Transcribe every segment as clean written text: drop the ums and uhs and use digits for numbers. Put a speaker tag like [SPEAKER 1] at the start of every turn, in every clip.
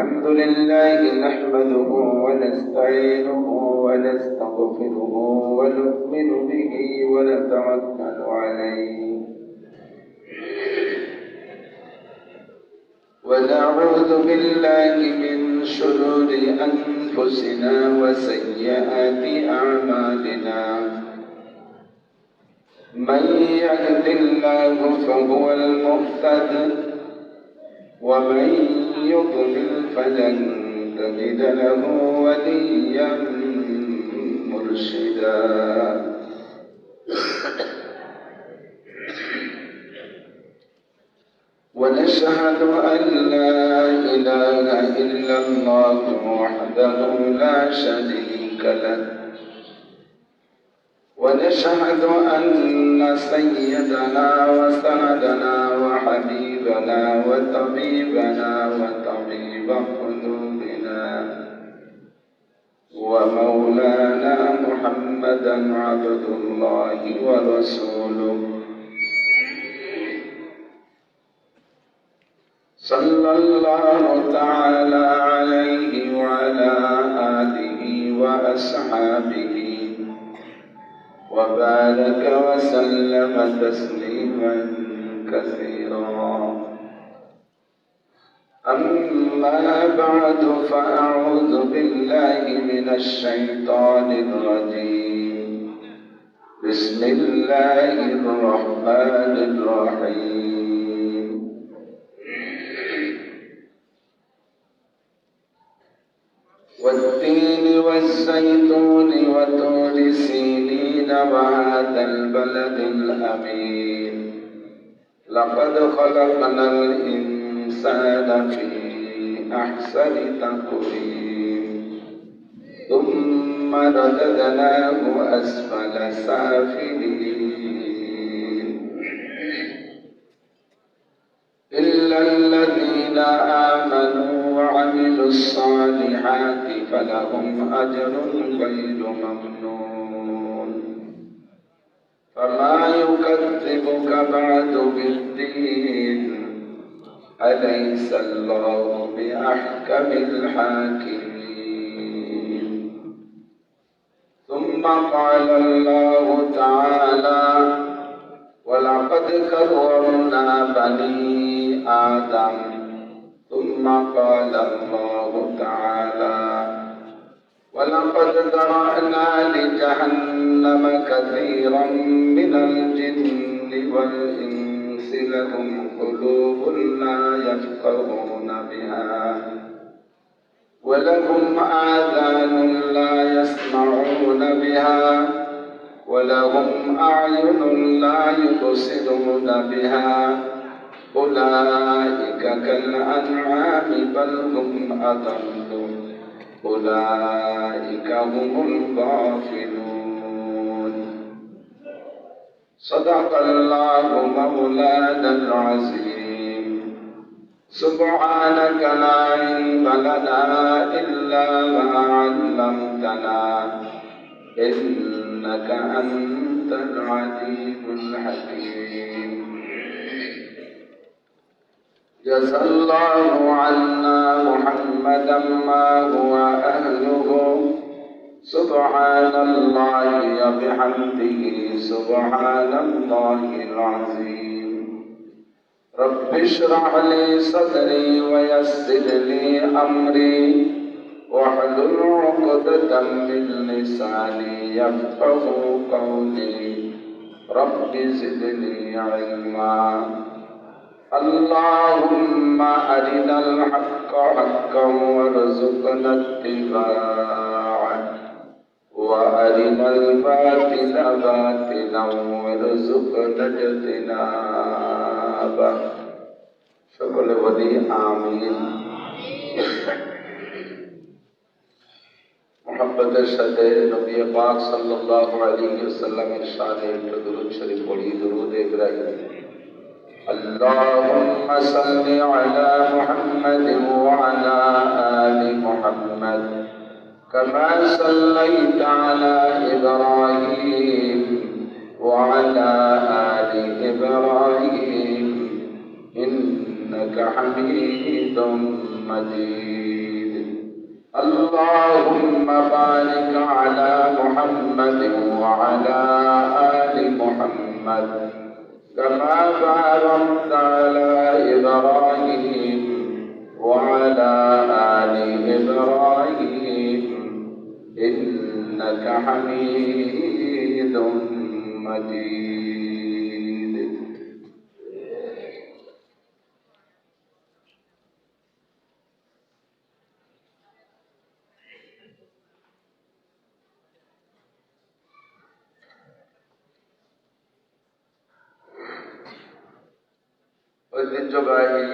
[SPEAKER 1] الحمد لله نحمده ونستعينه ونستغفره ونؤمن به ونتوكل عليه ونعوذ بالله من شرور أنفسنا وسيئات أعمالنا من يهد الله فهو المهتد ومن يضلل فلن تجد له وليا مرشدا ونشهد أن لا إله إلا الله وحده لا شريك له ونشهد أن سيدنا وسندنا وحبيبنا وطبيبنا وطبيب قلوبنا ومولانا محمدا عبد الله ورسوله صلى الله تعالى عليه وعلى آله وأصحابه وبارك وسلم تسليما كثيرا أما بعد فأعوذ بالله من الشيطان الرجيم بسم الله الرحمن الرحيم والتين والزيتون وطور سينين وهذا البلد الأمين لقد خلقنا الإنسان في أحسن تقويم ثم رددناه أسفل سافلين إلا الذين آمنوا وعملوا الصالحات فلهم أجر غير ممنون فما يكذبك بعد بالدين أليس الله بأحكم الحاكمين ثم قال الله تعالى ولقد كرمنا بني آدم ثم قال الله تعالى ولقد ذرأنا لجهنم كثيرا من الجن والإنس لهم قلوب لا يفقهون بها ولهم آذان لا يسمعون بها ولهم أعين لا يبصرون بها أولئك كالأنعام بل هم أضل أولئك هم الغافلون صدق الله مولانا العظيم سبحانك لا علم لنا إلا ما علمتنا إنك أنت العليم الحكيم جزى الله عنا محمدا ما هو أهله سبحان الله وبحمده سبحان الله العظيم رب اشرح لي صدري ويسر لي أمري واحلل عقدة من لساني يفقه قولي رب زدني علما اللهم أرنا الحق حقا وارزقنا اتباعه وأرنا الباطل باطلا وارزقنا اجتنابه সকলে বলি আমিন। মুহাব্বতের সাথে নবী পাক সাল্লাল্লাহু আলাইহি ওয়াসাল্লামের শানে একটু দুরূদ শরীফ পড়ি। দুরূদ ইব্রাহিম। اللهم صل على محمد وعلى آل محمد كما صليت على إبراهيم وعلى آل إبراهيم إنك حميد مجيد اللهم بارك على محمد وعلى آل محمد كما باركت على إبراهيم وعلى آل إبراهيم إنك حميد مجيد ঐতিহ্যবাহী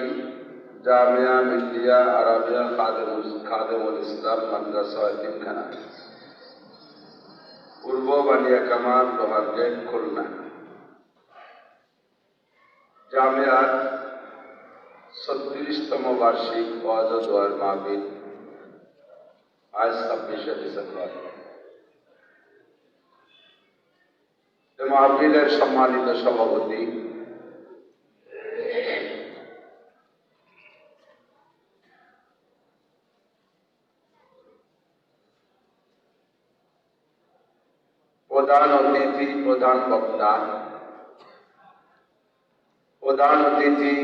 [SPEAKER 1] জামিয়া মিল্লিয়া আরাবিয়া খাদেমুল ইসলাম মাদ্রাসা এতিমখানা, পূর্ব বানিয়া কামাল, লোহার গেট, খুলনা। জামিয়ার 36তম বার্ষিক ওয়াজ ও দোয়ার মাহফিল আজ 26শে ডিসেম্বর। এই মাহফিলের সম্মানিত সভাপতি প্রধান অতিথি, প্রধান বক্তা, প্রধান অতিথি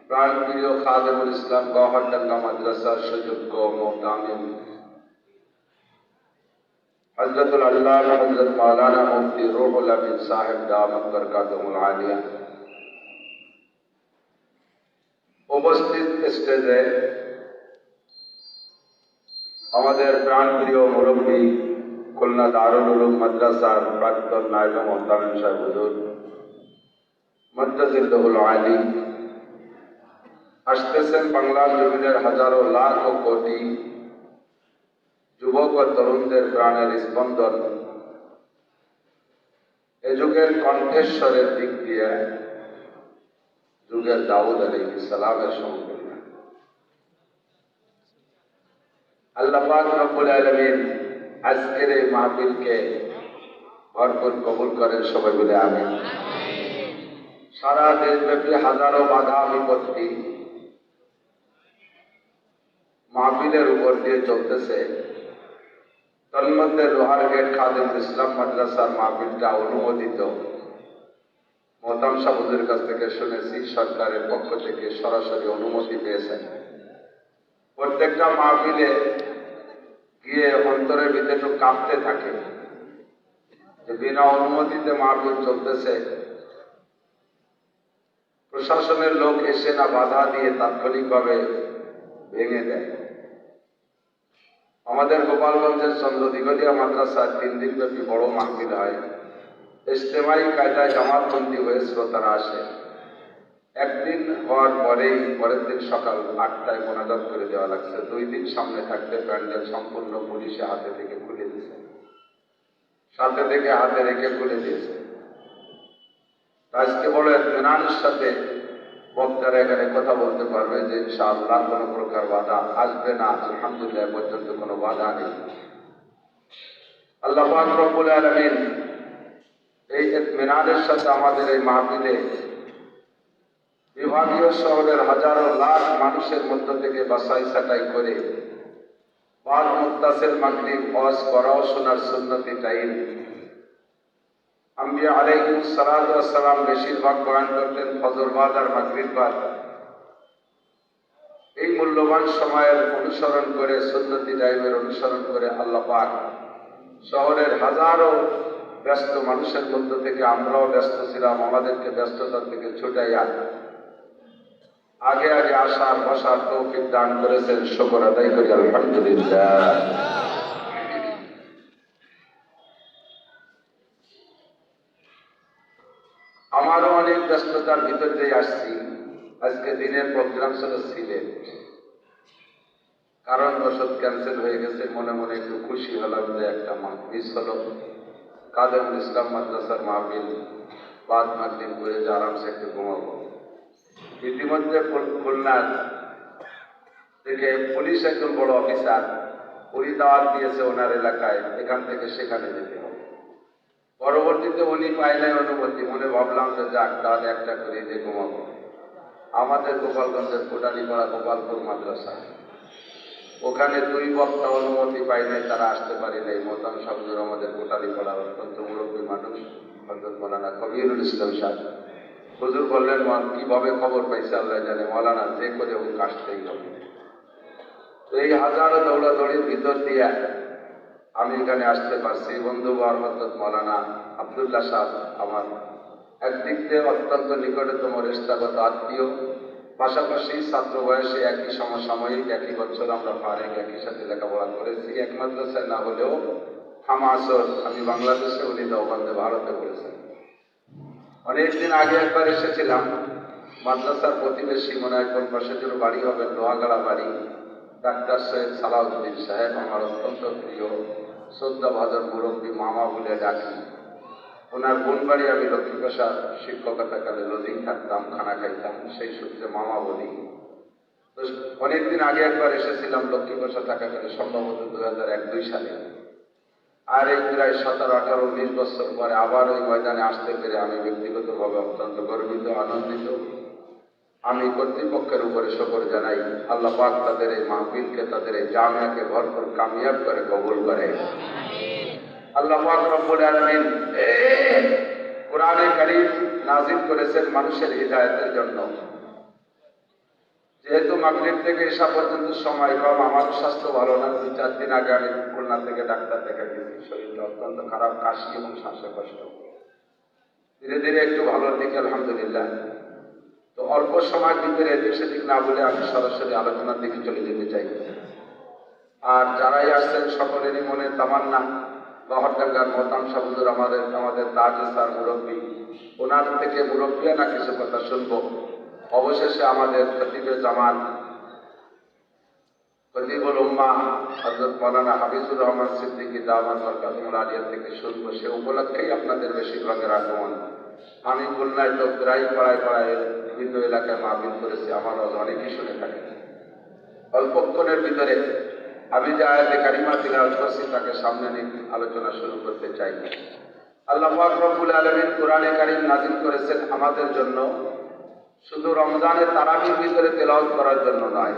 [SPEAKER 1] প্রাণপ্রিয় খাদেমুল ইসলাম গওহরডাঙ্গা মাদ্রাসার সুযোগ্য মোহতামিম হযরতুল আল্লামা হযরত মাওলানা মুফতি রুহুল আমিন সাহেব দামাত বরকাতুহুল আলিয়া, উপস্থিত স্টেজে আমাদের প্রাণপ্রিয় মুরব্বী খুলনা দারুল উলুম মাদ্রাসার প্রাক্তন নায়েব মোহতামিম সাহেব হুজুর মদ্দাজিল্লাহুল আলী, আসতেছেন বাংলার জমিনের হাজারো লাখ ও কোটি যুবক ও তরুণদের প্রাণের স্পন্দন, এ যুগের কণ্ঠেশ্বরের দিক দিয়ে যুগের দাউদ আলাইহিস সালামের সমতুল্য। আল্লাহ পাক রব্বুল আলামিন আজকের এই মাহফিলকে ভরপুর কবুল করেন, সবাই বলে আমিন। সারা দেশব্যাপী হাজারো বাধা বিপত্তি মাহফিলের উপর দিয়ে চলতেছে, তন্মধ্যে লোহার গেট খাদেমুল ইসলাম মাদ্রাসার মাহফিলটা অনুমোদিত। মোহতাম সাহেব হুজুরের কাছ থেকে শুনেছি সরকারের পক্ষ থেকে সরাসরি অনুমতি পেয়েছেন। প্রত্যেকটা মাহফিলে গিয়ে অন্তরের ভিতরে একটু কাঁপতে থাকে যে বিনা অনুমতিতে মাহফিল চলতেছে, প্রশাসনের লোক এসে না বাধা দিয়ে তাৎক্ষণিকভাবে ভেঙে দেয়। আমাদের গোপালগঞ্জের চন্দ্রদিগলিয়া মাদ্রাসায় 3 দিন ব্যাপী বড় মাহফিল হয়। ইজতেমাই কায়দায় জামাতবন্দি হয়ে শ্রোতারা আসে। একদিন হওয়ার পরেই পরের দিন সকাল 8টায় মোনাজাত করে দেওয়া লাগছে। 2 দিন সামনে থাকতে প্যান্ডেল সম্পূর্ণ পুলিশে হাতে থেকে খুলে দিয়েছে, সাথে থেকে হাতে রেখে খুলে দিয়েছে। আজকে বড় ইতমিনানের সাথে বক্তারা এখানে কথা বলতে পারবে যে ইনশাআল্লাহ কোনো প্রকার বাধা আসবে না। আলহামদুলিল্লাহ পর্যন্ত কোনো বাধা নেই। আল্লাহ পাক রব্বুল আলামিন এই ইতমিনানের সাথে আমাদের এই মাহফিলে বিভাগীয় শহরের হাজারো লাখ মানুষের মধ্য থেকে বাছাই ছাঁটাই করে বাদ মুত্তাসিল মাগরিব ওয়াজ করাও শোনার সুন্নতি টাইম। আম্বিয়া আলাইহিস সালাতু ওয়াস সালাম বেশিরভাগ বয়ান করতেন ফজর বাদ আর মাগরিব বাদ। এই মূল্যবান সময়ের অনুসরণ করে, সুন্নতি টাইমের অনুসরণ করে আল্লাহ পাক শহরের হাজারো ব্যস্ত মানুষের মধ্য থেকে আমরাও ব্যস্ত ছিলাম, আমাদেরকে ব্যস্ততা থেকে ছুটাইয়া আগে আগে আসার বসার তৌফিক দান করেছেন। শুকর আদায় করি আলহামদুলিল্লাহ। আমারও অনেক ব্যস্ততার ভিতর দিয়ে আসছি। আজকে দিনের প্রোগ্রাম ছিল সিলেট, কারণবশত ক্যান্সেল হয়ে গেছে। মনে মনে একটু খুশি হলাম যে একটা মিস হলো। খাদেমুল ইসলাম মাদ্রাসার মাহফিল বাদ মাগরিব করে যে আরামসে একটু ঘুমাবো। ইতিমধ্যে খুলনার থেকে পুলিশ একজন বড় অফিসার উনি দাওয়াত দিয়েছে ওনার এলাকায়, এখান থেকে সেখানে যেতে হবে। পরবর্তীতে উনি পাই নাই অনুমতি, মনে ভাবলাম যে যাক তাহলে একটা করে যে ঘুমাবো। আমাদের গোপালগঞ্জের কোটালীপাড়া গোপালপুর মাদ্রাসা ওখানে 2 বক্তা অনুমতি পাই নাই, তারা আসতে পারি নাই। মোহতারাম শাহুজুর আমাদের কোটালি পড়ার অত্যন্ত মুরব্বী মানুষ, হযরত মাওলানা কবিরুল ইসলাম সাহেব হুজুর বললেন, কিভাবে খবর পাইছে আল্লাহ জানে, মাওলানা যে করে হোক আসতেই হবে। তো এই হাজারো দৌড়াদৌড়ির ভিতর দিয়ে আমি এখানে আসতে পারছি। বন্ধুবর হযরত মাওলানা আব্দুল্লাহ সাহেব আমার একদিক দিয়ে অত্যন্ত নিকটতম রিশতাগত আত্মীয়, পাশাপাশি ছাত্র বয়সে একই সমসাময়িক, একই বছর আমরা ফারেক, একই সাথে লেখাপড়া করেছি। এক মাদ্রাসায় না হলেও হামাসর আমি বাংলাদেশে, উনি দেওবন্দে ভারতে পড়েছেন। অনেকদিন আগে একবার এসেছিলাম, মাদ্রাসার প্রতিবেশী, মনে হয় কোন পাশে যেন বাড়ি হবে, লোহাগাড়া বাড়ি, ডাক্তার সৈয়দ সালাউদ্দিন সাহেব আমার অত্যন্ত প্রিয় শ্রদ্ধাভাজন মুরব্বী, মামা বলে ডাকি। ওনার বোন বাড়ি, আমি লক্ষ্মীপ্রসা শিক্ষকতাকালে লজিং থাকতাম, খানা খাইতাম, সেই সূত্রে মামা বলি। তো অনেকদিন আগে একবার এসেছিলাম লক্ষ্মীপ্রসা থাকাকালে, সম্ভবত 2001-2 সালে। আর এই প্রায় 17, 18, 19 বছর পরে আবার ওই ময়দানে আসতে পেরে আমি ব্যক্তিগতভাবে অত্যন্ত গর্বিত, আনন্দিত। আমি কর্তৃপক্ষের উপরে শুকর জানাই। আল্লাহ পাক তাদের এই মাহফিলকে, তাদের এই জামিয়াকে ভরপুর কামিয়াব করে কবুল করে। আল্লাহ পাক রব্বুল আলামিন কোরআনে কারীম নাযিল করেছেন মানুষের হিদায়াতের জন্য। যেহেতু মাগরিব থেকে ঈশা পর্যন্ত সময় কম, আমার স্বাস্থ্য ভালো না। 2-4 দিন আগে আমি খুলনা থেকে ডাক্তার দেখাচ্ছি, শরীরটা অত্যন্ত খারাপ, কাশি এবং শ্বাসকষ্ট। ধীরে ধীরে একটু ভালোর দিকে আলহামদুলিল্লাহ। তো অল্প সময়ের ভিতরে এদিক সেদিক না বলে আমি সরাসরি আলোচনার দিকে চলে যেতে চাই। আর যারাই আসছেন সকলেরই মনে তামান্না, বহরডাঙ্গার মোহতারাম শাহুজুর আমাদের তাজ স্যার মুরব্বী, ওনার থেকে মুরব্বিয়ানা কিছু কথা শুনবো। অবশেষে আমাদের খতিবে জামান, খতিবুল উম্মাহ হযরত মাওলানা হাফিজুর রহমান সিদ্দিকী দাওয়াত বরকাতুল আলিয়া থেকে শুনবো। সে উপলক্ষেই আপনাদের বেশিরভাগের আগমন। আমি খুলনায় তো প্রায় পাড়ায় বিভিন্ন এলাকায় মাহফিল করেছি, আমার অনেকেই শুনে থাকেন। অল্পক্ষণের ভিতরে আমি যে আয়াতে কারিমা তিলাওয়াত করছি তাকে সামনে নিয়ে আলোচনা শুরু করতে চাই। আল্লাহ পাক রব্বুল আলামিন কোরআনে কারীম নাযিল করেছেন আমাদের জন্য, শুধু রমজানের তারাবির ভিতরে তেলাওয়াত করার জন্য নয়।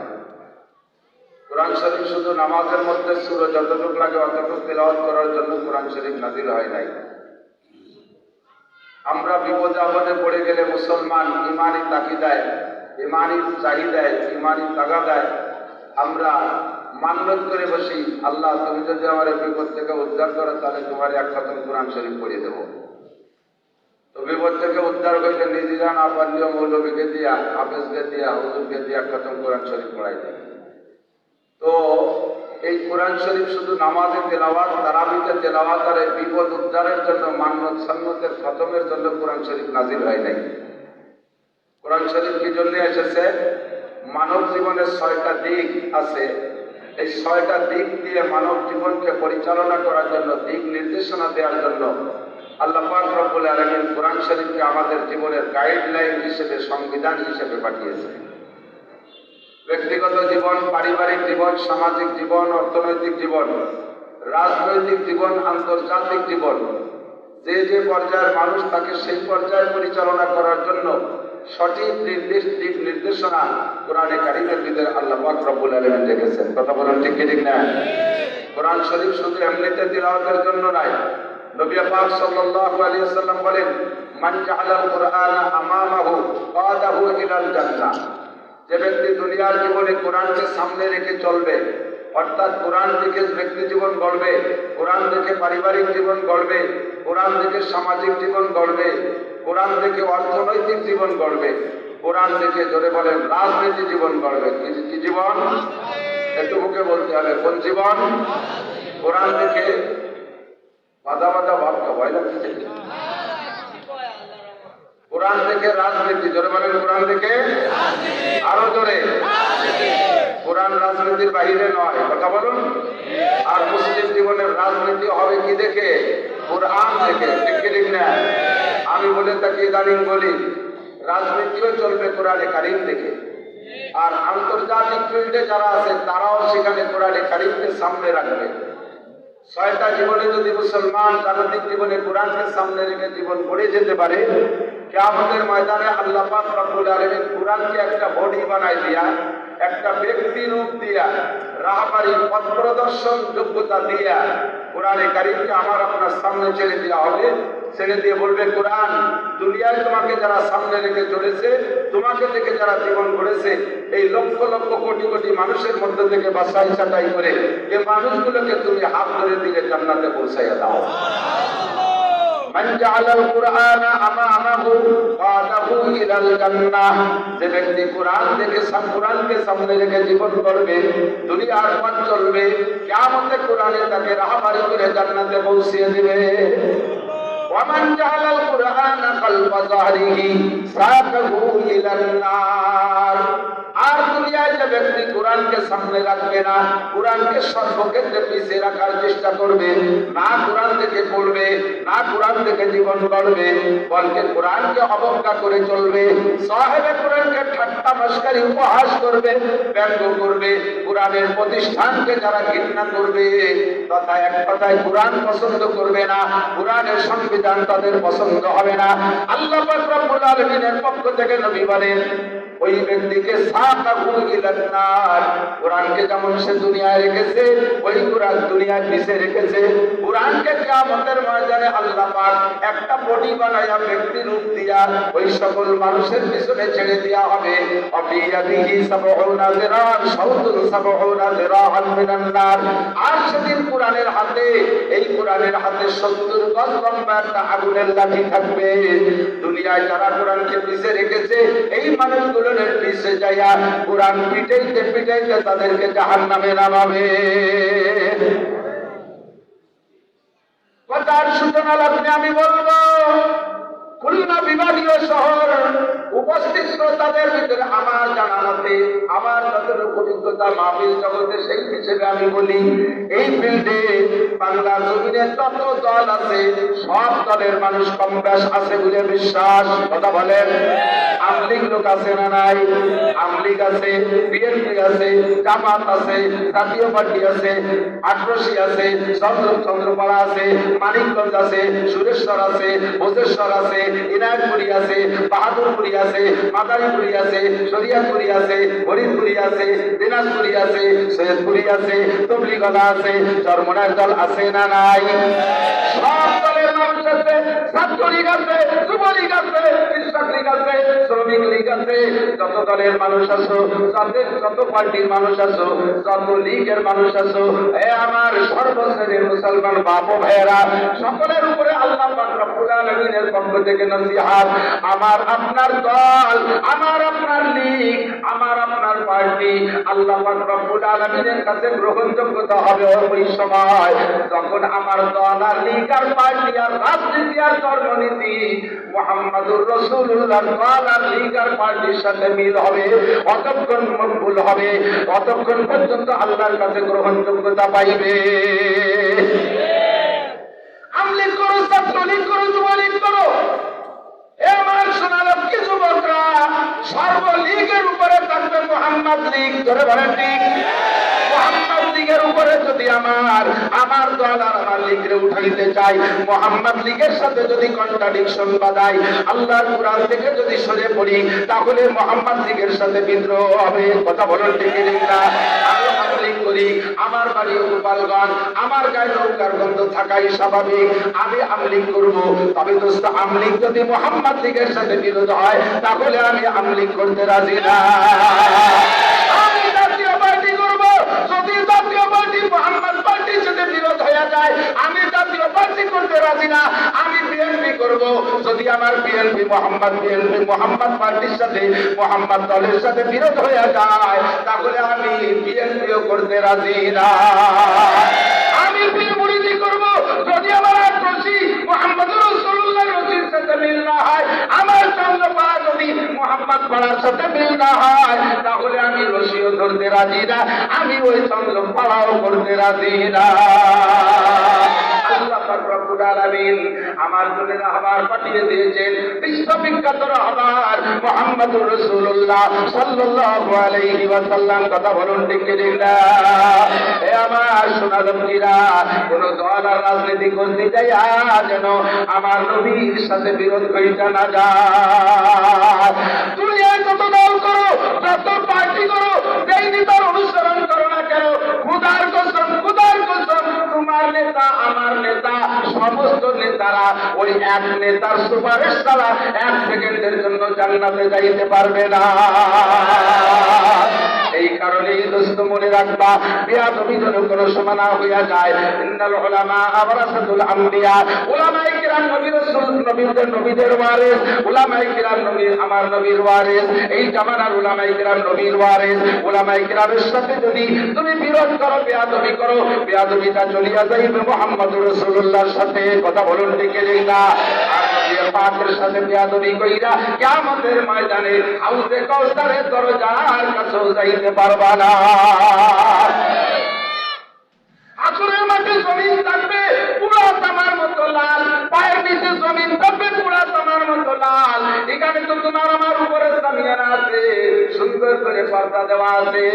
[SPEAKER 1] কোরআন শরীফ শুধু নামাজের মধ্যে সূরা যতটুকু লাগে অতটুকু তেলাওয়াত করার জন্য কোরআন শরীফ নাযিল হয় নাই। আমরা বিপদে আপদে পড়ে গেলে মুসলমান ইমানি তাকিদায়, ইমানি চাহিদায়, ইমানি তাগাদায় আমরা মান্যত করে বসি, আল্লাহ তুমি যদি আমার বিপদ থেকে উদ্ধার করো তাহলে তোমার 1 খতম কোরআন শরীফ পড়িয়ে দেবো। তো বিপদ থেকে উদ্ধার করতে নিজেরা না পারলেও মৌলবীকে দিয়া, হাফেজকে দিয়া, হুজুরকে দিয়া 1 খতম কোরআন শরীফ পড়াই দেয়। তো এই কোরআন শরীফ শুধু নামাজে তেলাওয়াত, তারাবিতে তেলাওয়াত আর এই বিপদ উদ্ধারের জন্য, মান্যত সন্ন্যতের খতমের জন্য কোরআন শরীফ নাযিল হয় নাই। কোরআন শরীফ কি জন্য এসেছে? মানব জীবনের 6টা দিক আছে। এই 6টা দিক দিয়ে মানব জীবনকে পরিচালনা করার জন্য, দিক নির্দেশনা দেওয়ার জন্য আল্লাহ পাক রব্বুল আলামিন কোরআন শরীফকে আমাদের জীবনের গাইডলাইন হিসেবে, সংবিধান হিসেবে পাঠিয়েছে। ব্যক্তিগত জীবন, পারিবারিক জীবন, সামাজিক জীবন, অর্থনৈতিক জীবন, রাজনৈতিক জীবন, আন্তর্জাতিক জীবন, যে যে পর্যায়ের মানুষ তাকে সেই পর্যায়ে পরিচালনা করার জন্য সঠিক দিক নির্দেশনা কোরআনে কারীমের ভিতরে আল্লাহ পাক রব্বুল আলামিন রেখেছেন। কথা বলেন ঠিক কি ঠিক না? কোরআন শরীফ শুধু এমনিতে তিলাওয়াতের জন্য নয়। নবী পাক সাল্লাল্লাহু আলাইহি ওয়াসাল্লাম বলেন, মান জাআলাল কুরআনা আমামাহু কাদাহু ইলাল জান্নাহ। যে ব্যক্তি দুনিয়ার জীবনে কোরআনকে সামনে রেখে চলবে, অর্থাৎ কোরআন থেকে ব্যক্তি জীবন গড়বে, কোরআন থেকে পারিবারিক জীবন গড়বে, কোরআন থেকে সামাজিক জীবন গড়বে, কোরআন থেকে অর্থনৈতিক জীবন গড়বে, কোরআন থেকে জোরে বলেন রাজনীতি জীবন গড়বে। কি জীবন? একটু মুখে বলতে হবে, কোন জীবন? কোরআন থেকে বাধা ভাবটা ভয় লাগছে। কোরআন থেকে রাজনীতি, জোরে বলেন কোরআন থেকে, আরো জোরে। কোরআন রাজনীতির বাহিরে নয়, কথা বলুন। আর মুসলিম জীবনের রাজনীতি হবে কি দেখে? কোরআন থেকে, ঠিক ঠিক না? আমি বলে থাকি, ইদানিং বলি, রাজনীতিও চলবে কোরআনে কারীম থেকে। আর আন্তর্জাতিক ফিল্ডে যারা আছে তারাও সেখানে কোরআনে কারীমকে সামনে রাখবে। 6টা জীবনে যদি মুসলমান জাগতিক জীবনে কোরআনকে সামনে রেখে জীবন গড়ে যেতে পারে, কিয়ামতের ময়দানে আল্লাহ পাক রব্বুল আলামিন কুরআনকে একটা বডি বানাই দিয়া, একটা ব্যক্তি রূপ দিয়া, রাহবারি পথ প্রদর্শন যোগ্যতা দিয়া কোরআনে কারীমকে আমার আপনার সামনে ছেড়ে দেওয়া হবে। ছেড়ে দিয়ে বলবে, কোরআন, দুনিয়ায় তোমাকে যারা সামনে রেখে চলেছে, তোমাকে দেখে যারা জীবন গড়েছে, এই লক্ষ লক্ষ কোটি কোটি মানুষের মধ্যে থেকে বাছাই ছাঁটাই করে এই মানুষগুলোকে তুমি হাত ধরে দিলে জান্নাতে পৌঁছাইয়া দাও। মান জাআলাল কুরআনা আমামাহু কাদাহু ইলাল জান্নাহ, যে ব্যক্তি কোরআনকে সামনে রেখে জীবন গড়বে, দুনিয়ার পথ চলবে, কিয়ামতে কোরআনে তাকে রাহবারি করে জান্নাতে পৌঁছিয়ে দিবে। ওয়ামান জাআলাল কুরআনা কালবা যাহরিহি সাকাহু ইলান নার, আর দুনিয়ায় যে ব্যক্তি কোরআনকে সামনে রাখবে না, কোরআনকে সর্বক্ষেত্রে পিছিয়ে রাখার চেষ্টা করবে, না কোরআন থেকে পড়বে, না কোরআন থেকে জীবন গড়বে, বলকে কোরআনকে অবজ্ঞা করে চলবে, সাহেবে কোরআনকে ঠাট্টা মশকারি উপহাস করবে, ব্যঙ্গ করবে, কোরআনের প্রতিষ্ঠানকে যারা ঘৃণা করবে, তথা এক কথায় কোরআন পছন্দ করবে না, কোরআনের সংবিধান তাদের পছন্দ হবে না, আল্লাহ পাক রব্বুল আলামিনের পক্ষ থেকে নবী বলেন, ওই ব্যক্তিকে সাকাহু ইলান নার, কোরআনকে যেমন সে দুনিয়ায় রেখেছে, ওই কোরআন দুনিয়ায় পিছে রেখেছে। কোরআনকে কিয়ামতের ময়দানে আল্লাহ পাক একটা বডি বানায়া, ব্যক্তি রূপ দিয়া ওই সকল মানুষের পিছনে ছেড়ে দেওয়া হবে। অফিয়াদিহি সাবউনা যিরান শাউতুন সাবউনা যিরান মিনান নার, আর সেদিন কোরআনের হাতে, এই কোরআনের হাতে 70 গজ লম্বা একটা আগুনের লাঠি থাকবে। দুনিয়ায় যারা কোরআনকে পিছে রেখেছে, এই মানুষগুলো পিছে যাইয়া কোরআন পিটাইতে পিটাইতে তাদেরকে জাহান্নামে নামাবে। কথার সূচনা লগ্নে আমি বলবো, খুলনা বিভাগীয় শহর উপস্থিত শ্রোতাদের ভিতরে আমার জানা মতে, আমার যতটুকু অভিজ্ঞতা মাহফিল জগতে, সেই হিসেবে আমি বলি, এই ফিল্ডে বাংলা জমিনে যত দল আছে, সব দলের মানুষ কম বেশ আছে বলে বিশ্বাস। কথা বলেন, আমলিগ লোক আছে না নাই? আমলিগ আছে, বিএনপি আছে, জামাত আছে, জাতীয় পার্টি আছে, আটরশি আছে, চন্দ্রপাড়া আছে, মানিকগঞ্জ আছে, সুরেশ্বর আছে, ভোজেশ্বর আছে, ইনায়তপুরি আছে, বাহাদুরপুরি আছে, মাদারীপুরি আছে, শরিয়াতপুরি আছে, ফরিদপুরি আছে, দিনাজপুরি আছে, সৈয়দপুরি আছে, তবলিগলা আছে, চরমনার দল আছে না নাই? সব দলের মানুষ আছে, ছাত্রলীগ আছে, যুবলীগ আছে, কৃষক লীগ আছে, শ্রমিক লীগ আছে, যত দলের মানুষ আছো, যত পার্টির মানুষ আছো, যত লীগের মানুষ আছো, এ আমার সর্বশ্রেণীর মুসলমান বাপ ও ভাইয়েরা, সকলের উপরে আল্লাহ পাক রব্বুল আলামিনের পক্ষ থেকে নসিহত, আমার আপনার দল, আমার আপনার লীগ, আমার আপনার পার্টি আল্লাহ পাক রব্বুল আলামিনের কাছে গ্রহণযোগ্যতা হবে ওই সময় যখন আমার দল আর লীগ আর পার্টি আর রাজনীতি আর ধর্মনীতি মুহাম্মাদুর রাসূলুল্লাহর দল আর লীগ আর পার্টির সাথে মিল হবে, অতক্ষণ মকবুল হবে, অতক্ষণ পর্যন্ত আল্লাহর কাছে গ্রহণযোগ্যতা পাইবে। আমলিগ করো, ছাত্রলীগ করো, যুবলীগ করো, এ আমার সোনালক্ষ্মী যুবকরা, সর্বলীগের উপরে থাকবে মুহাম্মদ লীগ। ধরে বলেন ঠিক? মুহাম্মদ লীগের উপরে যদি আমার দল আর আমার লীগরে উঠাইতে চাই, মুহাম্মদ লীগের সাথে যদি কন্ট্রাডিকশন বাঁধাই, আল্লাহর কোরআন থেকে যদি সরে পড়ি, তাহলে মুহাম্মদ লীগের সাথে বিদ্রোহ হবে। কথা বলেন ঠিক না? আমি আমলিগ করি, আমার বাড়ি গোপালগঞ্জ, আমার গায়ে নৌকার গন্ধ থাকাই স্বাভাবিক, আমি আমলিগ করব। তবে দোস্ত, আমলিগ যদি মুহাম্মদ লীগের সাথে বিরোধ হয়, তাহলে আমি আমলিগ করতে রাজি না। আমি জাতীয় পার্টি করব, যদি জাতীয় পার্টি মুহাম্মদ পার্টির সাথে বিরোধ হয়ে যায়, আমি জাতীয় পার্টি করতে রাজি না। আমি বিএনপি করব, যদি আমার বিএনপি মুহাম্মদ পার্টির সাথে, মুহাম্মদ দলের সাথে বিরোধ হয়ে যায়, তাহলে আমি বিএনপিও করতে রাজি না। আমি পীরমুরিদি করব, যদি আমার আটরশি মুহাম্মদুর রাসূলুল্লাহর রসির সাথে মিল না হয়, আমার চন্দ্রপাড়া যদি মুহাম্মদ পাড়ার সাথে মিল না হয়, তাহলে আমি রশিও ধরতে রাজি না, আমি ওই চন্দ্রপাড়াও করতে রাজি না। আল্লাহ পাক রব্বুল আলামিন আমার জন্য রাহবার পাঠিয়ে দিয়েছেন, বিশ্ববিখ্যাত রাহবার মুহাম্মদুর রাসূলুল্লাহ সাল্লাল্লাহু আলাইহি ওয়াসাল্লাম। কথা বলুন ঠিক কি না? এ আমার সোনালম্বীরা, কোন দল আর রাজনীতি করতে যাই যেন আমার নবীর সাথে বিরোধ হইতে না যায়। দুনিয়ায় যত দল করো, যত পার্টি করো, যেই নেতার অনুসরণ করো না কেন, খোদার কসম তোমার নেতা আমার নেতা সমস্ত নেতারা ওই এক নেতার সুপারিশ ছাড়া এক সেকেন্ডের জন্য জান্নাতে যাইতে পারবে না। এই কারণেই দোস্ত মনে রাখবা, বেয়াদবি যেন কোনো সময় না হইয়া যায়। ইন্নাল উলামা আওরাসাতুল আম্বিয়া, উলামায়ে কিরাম নবীদের ওয়ারিস, উলামায়ে কিরাম আমার নবীর ওয়ারিস। এই জামানার উলামায়ে কিরাম নবীর ওয়ারিস। উলামায়ে কিরামের সাথে যদি তুমি বিরোধ করো, বেয়াদবি করো, বেয়াদবিটা চলিয়া যাইবে মুহাম্মদুর রাসূলুল্লাহর সাথে। কথা বলুন ঠিক না? আর নবী পাকের সাথে বেয়াদবি কইরা কিয়ামতের ময়দানে হাউজে কাউসারের দরজার কাছেও যাইতে পারবা না। আসরের মাঠে জমিন থাকবে পুরা তামার মতো লাল, পায়ের নিচে জমিন থাকবে পুরা তামার মতো লাল। এখানে তো তোমার আমার উপরে সামিয়ানা আছে, সুন্দর করে পর্দা দেওয়া আছে,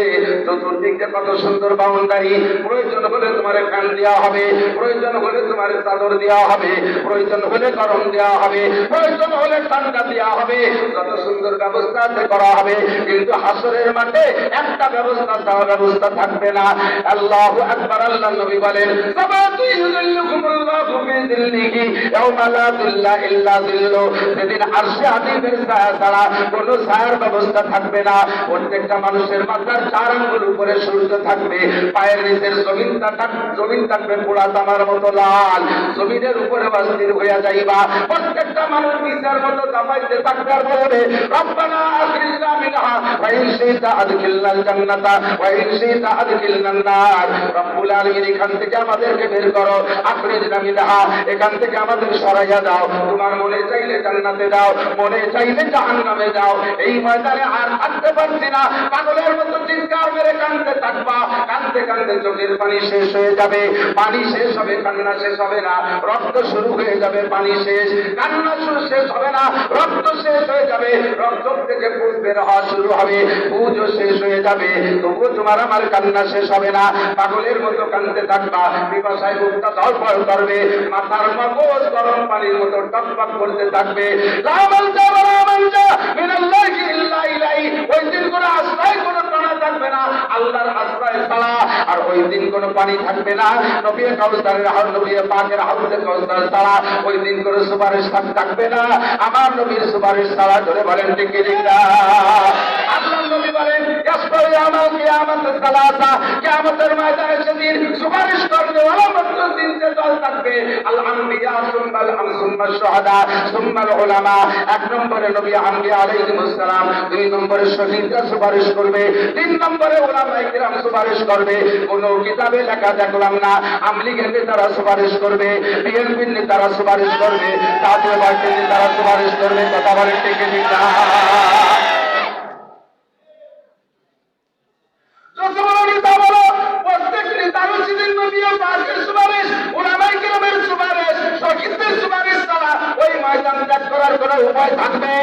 [SPEAKER 1] চতুর্দিকে কত সুন্দর বাউন্ডারি। প্রয়োজন হলে তোমার ফ্যান দেওয়া হবে, প্রয়োজন হলে তোমার চাদর দেওয়া হবে, প্রয়োজন হলে গরম দেওয়া হবে, প্রয়োজন হলে ঠান্ডা দেওয়া হবে, যত সুন্দর ব্যবস্থা আছে করা হবে। কিন্তু হাসরের মাঠে একটা ব্যবস্থা দেওয়া ব্যবস্থা থাকবে না। আল্লাহু আকবার। আল্লাহ নবী বলেন, সাবাতু ইউযিল্লুকুমুল্লাহু ফি যিল্লিহি ইয়াওমা লা যিল্লা ইল্লা যিল্লু। সেদিন আরশে আজিমের ছায়া ছাড়া কোনো ছায়ার ব্যবস্থা থাকবে না। প্রত্যেকটা মানুষের মাথার 4 আঙ্গুল উপরে সূর্য থাকবে, পায়ের নিচের জমিন থাকবে পোড়া তামার মতো লাল। জমিনের উপরে অস্থির হইয়া যাইবা, প্রত্যেকটা মানুষ বিচার মতো দাবাইতে থাকবে আর বলবে, রব্বানা আখরিজনা মিনহা ওয়া ইন শি'তা আদখিলনাল জান্নাতা ওয়া ইন শি'তা আদখিলনান নার। রব্বুল আলামিন এখান থেকে আমাদেরকে বের করো, আখরিজনা মিনহা, এখান থেকে আমাদের সরাইয়া দাও। তোমার মনে চাইলে জান্নাতে দাও, মনে চাইলে জাহান্নামে দাও। এই ময়দানে আর থাকতে পারছি না, পাগলের মতো চিৎকার মেরে কাঁদতে থাকবা। কাঁদতে কাঁদতে চোখের পানি শেষ হয়ে যাবে, পানি শেষ হবে, কান্না শেষ হবে না, রক্ত শুরু হয়ে যাবে, পানি শেষ, কান্না শেষ হবে না, রক্ত শেষ হয়ে যাবে, রক্ত থেকে পুজ বের হওয়া শুরু হবে, পুজও শেষ হয়ে যাবে, তবুও তোমার আমার কান্না শেষ হবে না। পাগলের মতো কাঁদতে থাকবা, পিপাসায় বুকটা ধড়ফড় করবে, মাথার মগজ গরম পানির মতো টকটক করতে থাকবে। ওই দিন কোনো আশ্রয় কোনো টানা থাকবে না, আল্লাহর আশ্রয় ছাড়া। আর ওই দিন কোনো পানি থাকবে না, নবী কাউসারের নবী পাকের হাউজে কাউসার ছাড়া ওই দিন কোনো সুপারিশ থাকবে না, আমার নবীর সুপারিশ ছাড়া। ধরে বলেন ঠিক না? আল্লাহ নবী বলেন, কিয়ামতের ময়দানে সেদিন সুপারিশ করবে ওয়ালা মাত্র 3টে দল থাকবে, আল আম্বিয়া সুম্মাল শুহাদা সুম্মাল উলামা। 1 নম্বরে নবী আম্বিয়া আলাইহিস সালাম, 2 নম্বরে শহীদরা সুপারিশ করবে, 3 নম্বরে উলামায়ে কিরাম সুপারিশ করবে। কোন কিতাবে লেখা দেখলাম না আমলিগের নেতারা সুপারিশ করবে, বিএনপির নেতারা সুপারিশ করবে, জাতীয় পার্টির নেতারা সুপারিশ করবে। কথা বলে ঠিক না? প্রত্যেক নেতারও সেদিন নবী পাকের সুপারিশ, উলামায়ে কিরামের সুপারিশ, শহীদদের সুপারিশ ছাড়া ওই ময়দান ত্যাগ করার কোনো উপায় থাকবে?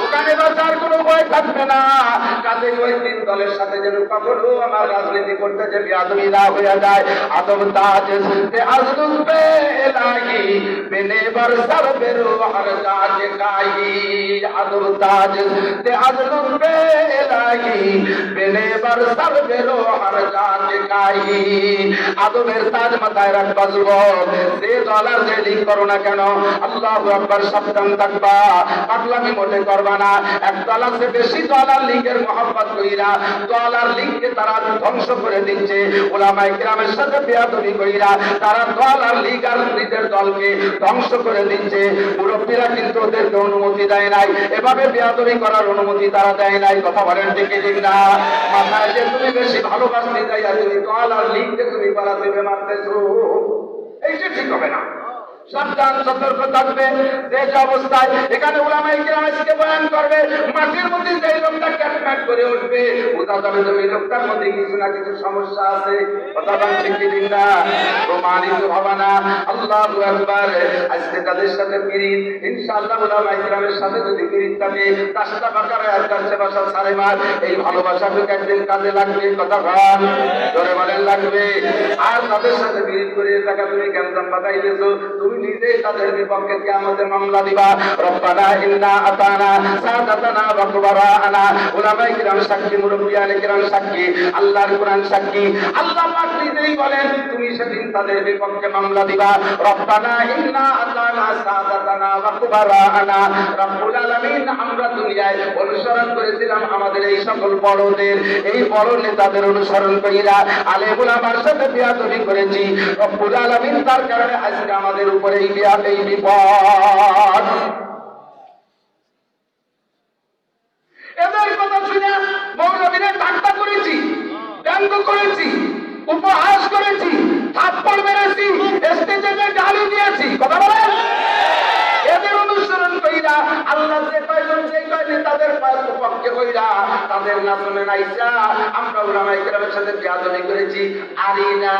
[SPEAKER 1] ওখানে বাঁচার কোনো উপায় থাকবে না। কাজে ওই 3 দলের সাথে যেন কখনো আমার রাজনীতি করতে যে বেয়াদবি না হয়ে যায়। আদম তাজ সুনতে আজলুম পে এলাহি বিনে বরসর বেরো হর জাজ কাহি। আদম তাজ সুনতে আজলুম পে এলাহি বিনে বরসর বেরো হর জাজ কাহি। আদমের তাজ মাথায় রাখবা যুবক, যে দলার যে লিগ করো না কেন, আল্লাহু আকবার, সাবধান থাকবা, পাগলামি মোটে করবা না। এক দল আছে বেশি দলার লীগের মহব্বত কইরা দলার লীগকে তারা ধ্বংস করে দিচ্ছে, উলামায়ে কিরামের সাথে বেয়াদবি কইরা তারা দলার লীগ আর নিজের দলকে ধ্বংস করে দিচ্ছে। মুরব্বীরা কিন্তু ওদেরকে অনুমতি দেয় নাই, এভাবে বেয়াদবি করার অনুমতি তারা দেয় নাই। কথা বলেন ঠিক না? মাথায় যে তুমি বেশি ভালোবাসতে যাইয়া তুমি দলার লীগকে তুমি গলা চেপে মারতেছো, এইটা ঠিক হবে না। সাবধান সতর্ক থাকবে। যে অবস্থায় এখানে উলামায়ে কিরাম আজকে বয়ান করবে, মাটির মধ্যে যে লোকটা ক্যাটম্যাট করে উঠবে, বোঝা যাবে যে এই লোকটার মধ্যে কিছু না কিছু সমস্যা আছে। কথা বলছি কি না? প্রমাণিত হবে না। আল্লাহু আকবার। আজকে তাদের সাথে পিরিত, ইনশাআল্লাহ উলামায়ে কিরামের সাথে যদি পিরিত থাকে, কাজটা বাকারে আজকাল সে ভাষা ছাড়ে মার, এই ভালোবাসাটুকু একদিন কাজে লাগবে। কথা বল, ধরে বলেন লাগবে। আর তাদের সাথে পিরিত করে টাকা তুমি গ্যাঞ্জাম বাঁধাইতেছো, তুমি নিজেই তাদের বিপক্ষে কিয়ামতে মামলা দিবা। রব্বানা ইন্না আতানা সাদাতানা ওয়া কুবারানা। উলামায়ে কিরাম সাক্ষী, মুরব্বিয়ানে কিরাম সাক্ষী, আল্লাহর কোরআন সাক্ষী। আল্লাহ পাক নিজেই বলেন তুমি সেদিন তাদের বিপক্ষে মামলা দিবা। রব্বানা ইন্না আতানা সাদাতানা ওয়া কুবারানা। রব্বুল আলামিন, আমরা দুনিয়ায় অনুসরণ করেছিলাম আমাদের এই সকল বড়দের, এই বড় নেতাদের অনুসরণ কইরা আলেম উলামার সাথে বিয়াদবি করেছি। রব্বুল আলামিন, তার কারণে আজকে আমাদের উপরে এই বিপদ। এদের কথা শুনে মৌলবীরা ঠাট্টা করেছি, ব্যঙ্গ করেছি, উপহাস করেছি, থাপ্পড় মেরেছি, স্টেজে গালি দিয়েছি। কথা বলেন। এদের অনুসরণ কইরা আল্লাহ যে কয়জন যে কয়নি তাদের পক্ষে কইরা তাদের নাচনে নাইসা আমরা উলামায়ে কিরামের সাথে বিয়াদবি করেছি। আরি না,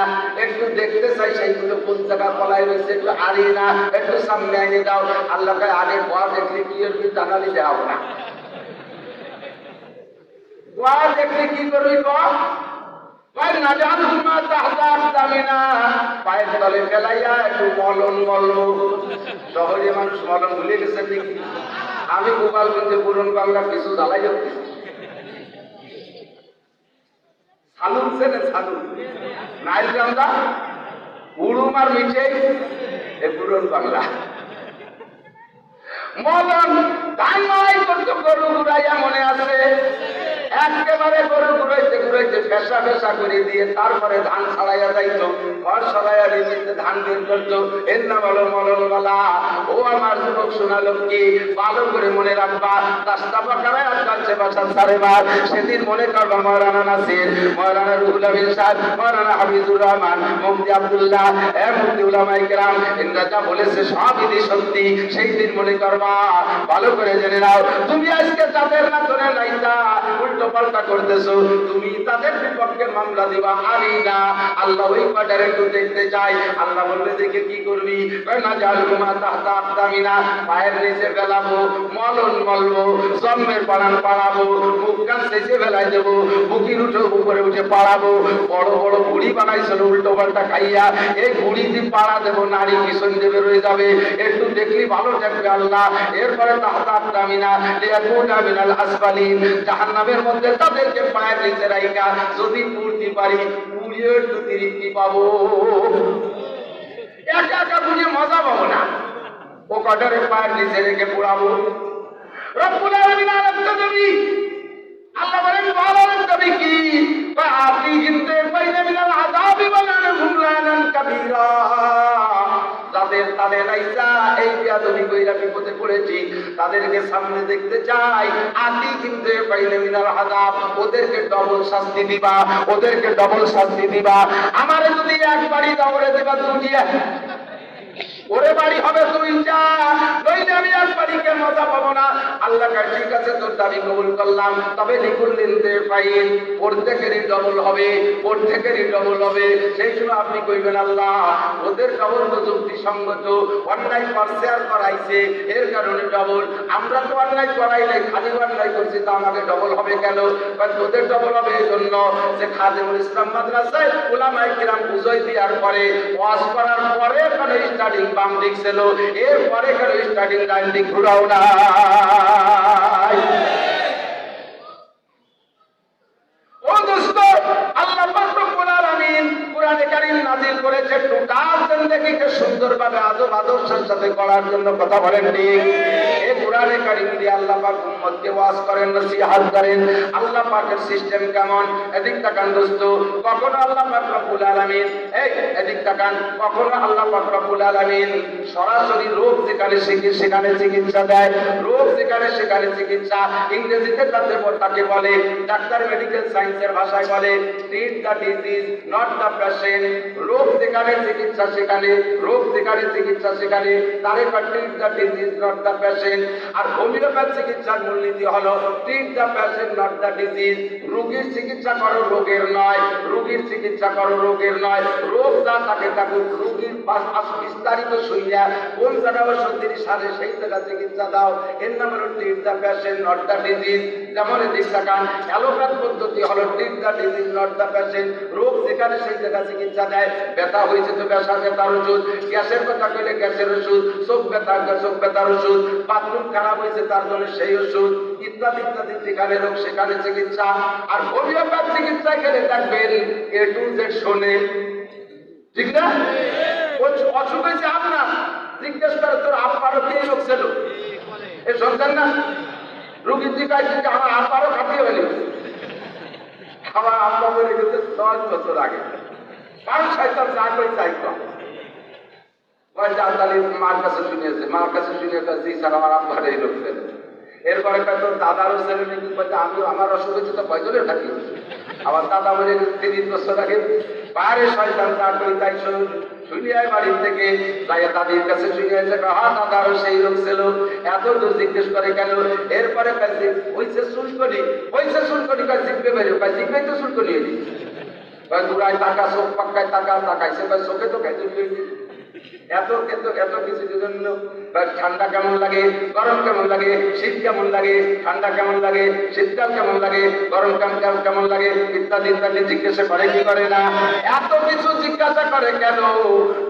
[SPEAKER 1] একটু দেখতে চাই সেইগুলো কোন জায়গা পলাই রয়েছে, একটু আরি না, একটু সামনে আইনে দাও। আল্লাহ কয় আরে বয়া দেখলে কি করবি, টাকালি দেওয়া না। বয়া দেখলে কি করবি পায়ের তলে ফেলাইয়া একটু মলন মলব। শহরে মানুষ মলন ভুলে গেছে নাকি? আমি গোপালগঞ্জে পুরন বাংলা কিছু জ্বালাই যাচ্ছি। সালুন সেনে সালুন নাইল গান্দা উড়ুম আর মিঠে এ পুরন বাংলা মলন ধান নয় করতে গরু ঘুরাইয়া মনে আছে। একেবারে গরু ঘুরাইতে ঘুরাইতে ফেসা ফেসা করে দিয়ে তারপরে ধান ছাড়াইয়া যাইতো, ঘর সরাইয়া নিমিত্তে ধান বের করতো। এর নাম হলো মলনওয়ালা। ও আমার যুবক সোনা লক্ষ্মী, ভালো করে মনে রাখবা, রাস্তা পাকায় আজকাল সে বাসা সারে মার। সেদিন মনে করবা মৌলানা নাসির, মৌলানা রুহুল আমিন সাহেব, মৌলানা হাফিজুর রহমান, মুফতি আব্দুল্লাহ, মুফতি উলামায়ে কিরাম, এরা যা বলেছে সবই সত্যি। সেই দিন মনে করবা, ভালো করে জেনে নাও, তুমি আজকে যাদের না ধরে নাইতা উল্টো পাল্টা করতেছো, তুমি তাদের বিপক্ষে মামলা দিবা। আরি না, আল্লাহ ওই কয়টার একটু দেখতে চাই। আল্লাহ বলবে দেখে কি করবি? না জালুমা তাহতা আদামিনা, পায়ের নিচে ফেলাবো, মলন মলবো, জন্মের পাড়ান পাড়াবো, মুখ কান সেচে ফেলাই দেবো, বুকির উঠে উপরে উঠে পাড়াবো। বড় বড় বুড়ি বানাইছিল উল্টো পাল্টা খাইয়া, এই বুড়ি দিয়ে পাড়া দেবো, নারী পিছন দেবে রয়ে যাবে। একটু দেখলি ভালো থাকবে আল্লাহ। এরপরে তাহতা আদামিনা লিয়াকুনা মিনাল আসফালিন, জাহান্নামের মধ্যে তাদেরকে পায়ের নিচে রাইখা যদি পুড়তে পারি, পুড়িয়ে একটু তৃপ্তি পাবো। একা একা বুঝে মজা পাবো না, ও কটারে পায়ের নিচে রেখে পুড়াবো। রব্বুল আলামিন আরেকটা নবী আল্লাহ বলেন, বলেন তবে কি? আপনি কিন্তু বাইরে মিনাল আযাবি বলেন গুমরানান কাবীরা। যাদের তালে নাইসা এই বিয়াদবি কইরা বিপদে পড়েছি, তাদেরকে সামনে দেখতে চাই। আতি কিন্তু বাইরে মিনাল আযাব, ওদেরকে ডবল শাস্তি দিবা, ওদেরকে ডবল শাস্তি দিবা। আমারে যদি একবারই দৌড়ে দিবা দুটিয়া, ওরে বাড়ি হবে দুইটা, নইলে আমি একবারইকে মজা পাবো না। আল্লাহ কাছে ঠিক আছে, তোর দাবি কবুল করলাম, তবে লিকুল্লিন দে ফাইন, প্রত্যেকেরই ডবল হবে, প্রত্যেকেরই ডবল হবে। সেই সময় আপনি কইবেন আল্লাহ ওদের ডবল তো যুক্তিসঙ্গত, অন্যায় করছে আর করাইছে, এর কারণে ডবল। আমরা তো অন্যায় করাই নাই, খালি অন্যায় করছি, তা আমাকে ডবল হবে কেন? তোদের ডবল হবে এই জন্য যে খাদেমুল ইসলাম মাদ্রাসায় উলামায়ে কিরাম বুঝাই দেওয়ার পরে, ওয়াজ করার পরে এখানে স্টার্টিং বাম দিক ছিল, এরপরে এখানে স্টার্টিং ডাইন দিক ঘুরাও না। ও দোস্ত, আল্লাহ পাক রব্বুল আলামিন কোরআনে কারীম নাযিল করেছে টোটাল জিন্দেগিকে সুন্দরভাবে আদব আদর্শের সাথে করার জন্য। কথা বলেন ঠিক? এই কোরআন কোরআনে কারীম দিয়ে আল্লাহ পাক উম্মতকে ওয়াজ করেন, নসিহত করেন। আল্লাহ পাকের সিস্টেম কেমন? এদিক তাকান দোস্ত। কখনো আল্লাহ পাক রব্বুল আলামিন এদিক তাকান, কখনো আল্লাহ পাক রব্বুল আলামিন সরাসরি রোগ যেখানে সেখানে চিকিৎসা দেয়, রোগ যেখানে সেখানে চিকিৎসা। ইংরেজিতে তাকে বলে, ডাক্তার মেডিকেল সায়েন্সের ভাষায় বলে treat the disease not the patient. রোগ যেখানে চিকিৎসা সেখানে, রোগ যেখানে চিকিৎসা সেখানে, তারে treat the disease not the patient. আর হোমিওপ্যাথি চিকিৎসার মূলনীতি হলো treat the patient not the disease. রোগীর চিকিৎসা করো, রোগের নয়। রোগীর চিকিৎসা করো, রোগের নয়। রোগ যা তাকে থাকুক, রোগীর বিস্তারিত শুইয়া কোন জায়গায় ওষুধ সারে সেই জায়গা চিকিৎসা দাও। এর নাম হলো treat the patient not the disease. যেমন এদিক তাকান, অ্যালোপ্যাথ পদ্ধতি হলো treat the disease not the patient. রোগ যেখানে সেই জায়গা চিকিৎসা দেয়। ব্যথা হয়েছে তো ব্যথার ওষুধ, গ্যাসের কথা কইলে গ্যাসের ওষুধ, চোখ ব্যথার ওষুধ, বাথরুম খারাপ হয়েছে তার জন্য সেই ওষুধ, ইত্যাদি ইত্যাদি। যেখানে রোগ সেখানে চিকিৎসা। আর হোমিওপ্যাথি চিকিৎসা গেলে দেখবেন এ টু জেড শোনে, ঠিক না? অসুখ হয়েছে আপনার, জিজ্ঞেস করে তোর আব্বারও কি রোগ ছিল, এ সন্তান না? রুগীর জিজ্ঞাসা থেকে আমার আব্বারও খাটিয়ে হয়নি, আমার আব্বা মরে গেছে 10 বছর আগে। কারণ শয়তান যা করে চাই কম মার কাছে শুনিয়েছে, মার কাছে শুনিয়ে জি স্যার আমার আব্বার এই রোগ ছিল। এরপরে হয়তো দাদারও ছেলে নাকি আমি আমার অসুখ হয়েছে তো কয়জনের থাকি, আমার দাদা মরে 30 বছর আগে। বাইরে শয়তান যা করে তাই শুনিয়ায় বাড়ির থেকে যাই দাদির কাছে শুনিয়েছে, হ্যাঁ দাদারও সেই রোগ ছিল। এত দূর জিজ্ঞেস করে কেন? এরপরে হয়েছে চুলকনি, হয়েছে চুলকনি, জিজ্ঞে বেরো, জিজ্ঞাই তো চুলকনি হয়ে দিচ্ছে। দূরায় টাকা, চোখ পাক্কায় টাকা তাকাইছে, চোখে তো খাইতে এত কিছুর জন্য। ঠান্ডা কেমন লাগে, গরম কেমন লাগে, শীত কেমন লাগে, ঠান্ডা কেমন লাগে, শীতকাল কেমন লাগে, গরম কেমন লাগে, ইত্যাদি ইত্যাদি জিজ্ঞাসা করে কি করে না? এত কিছু জিজ্ঞাসা করে কেন?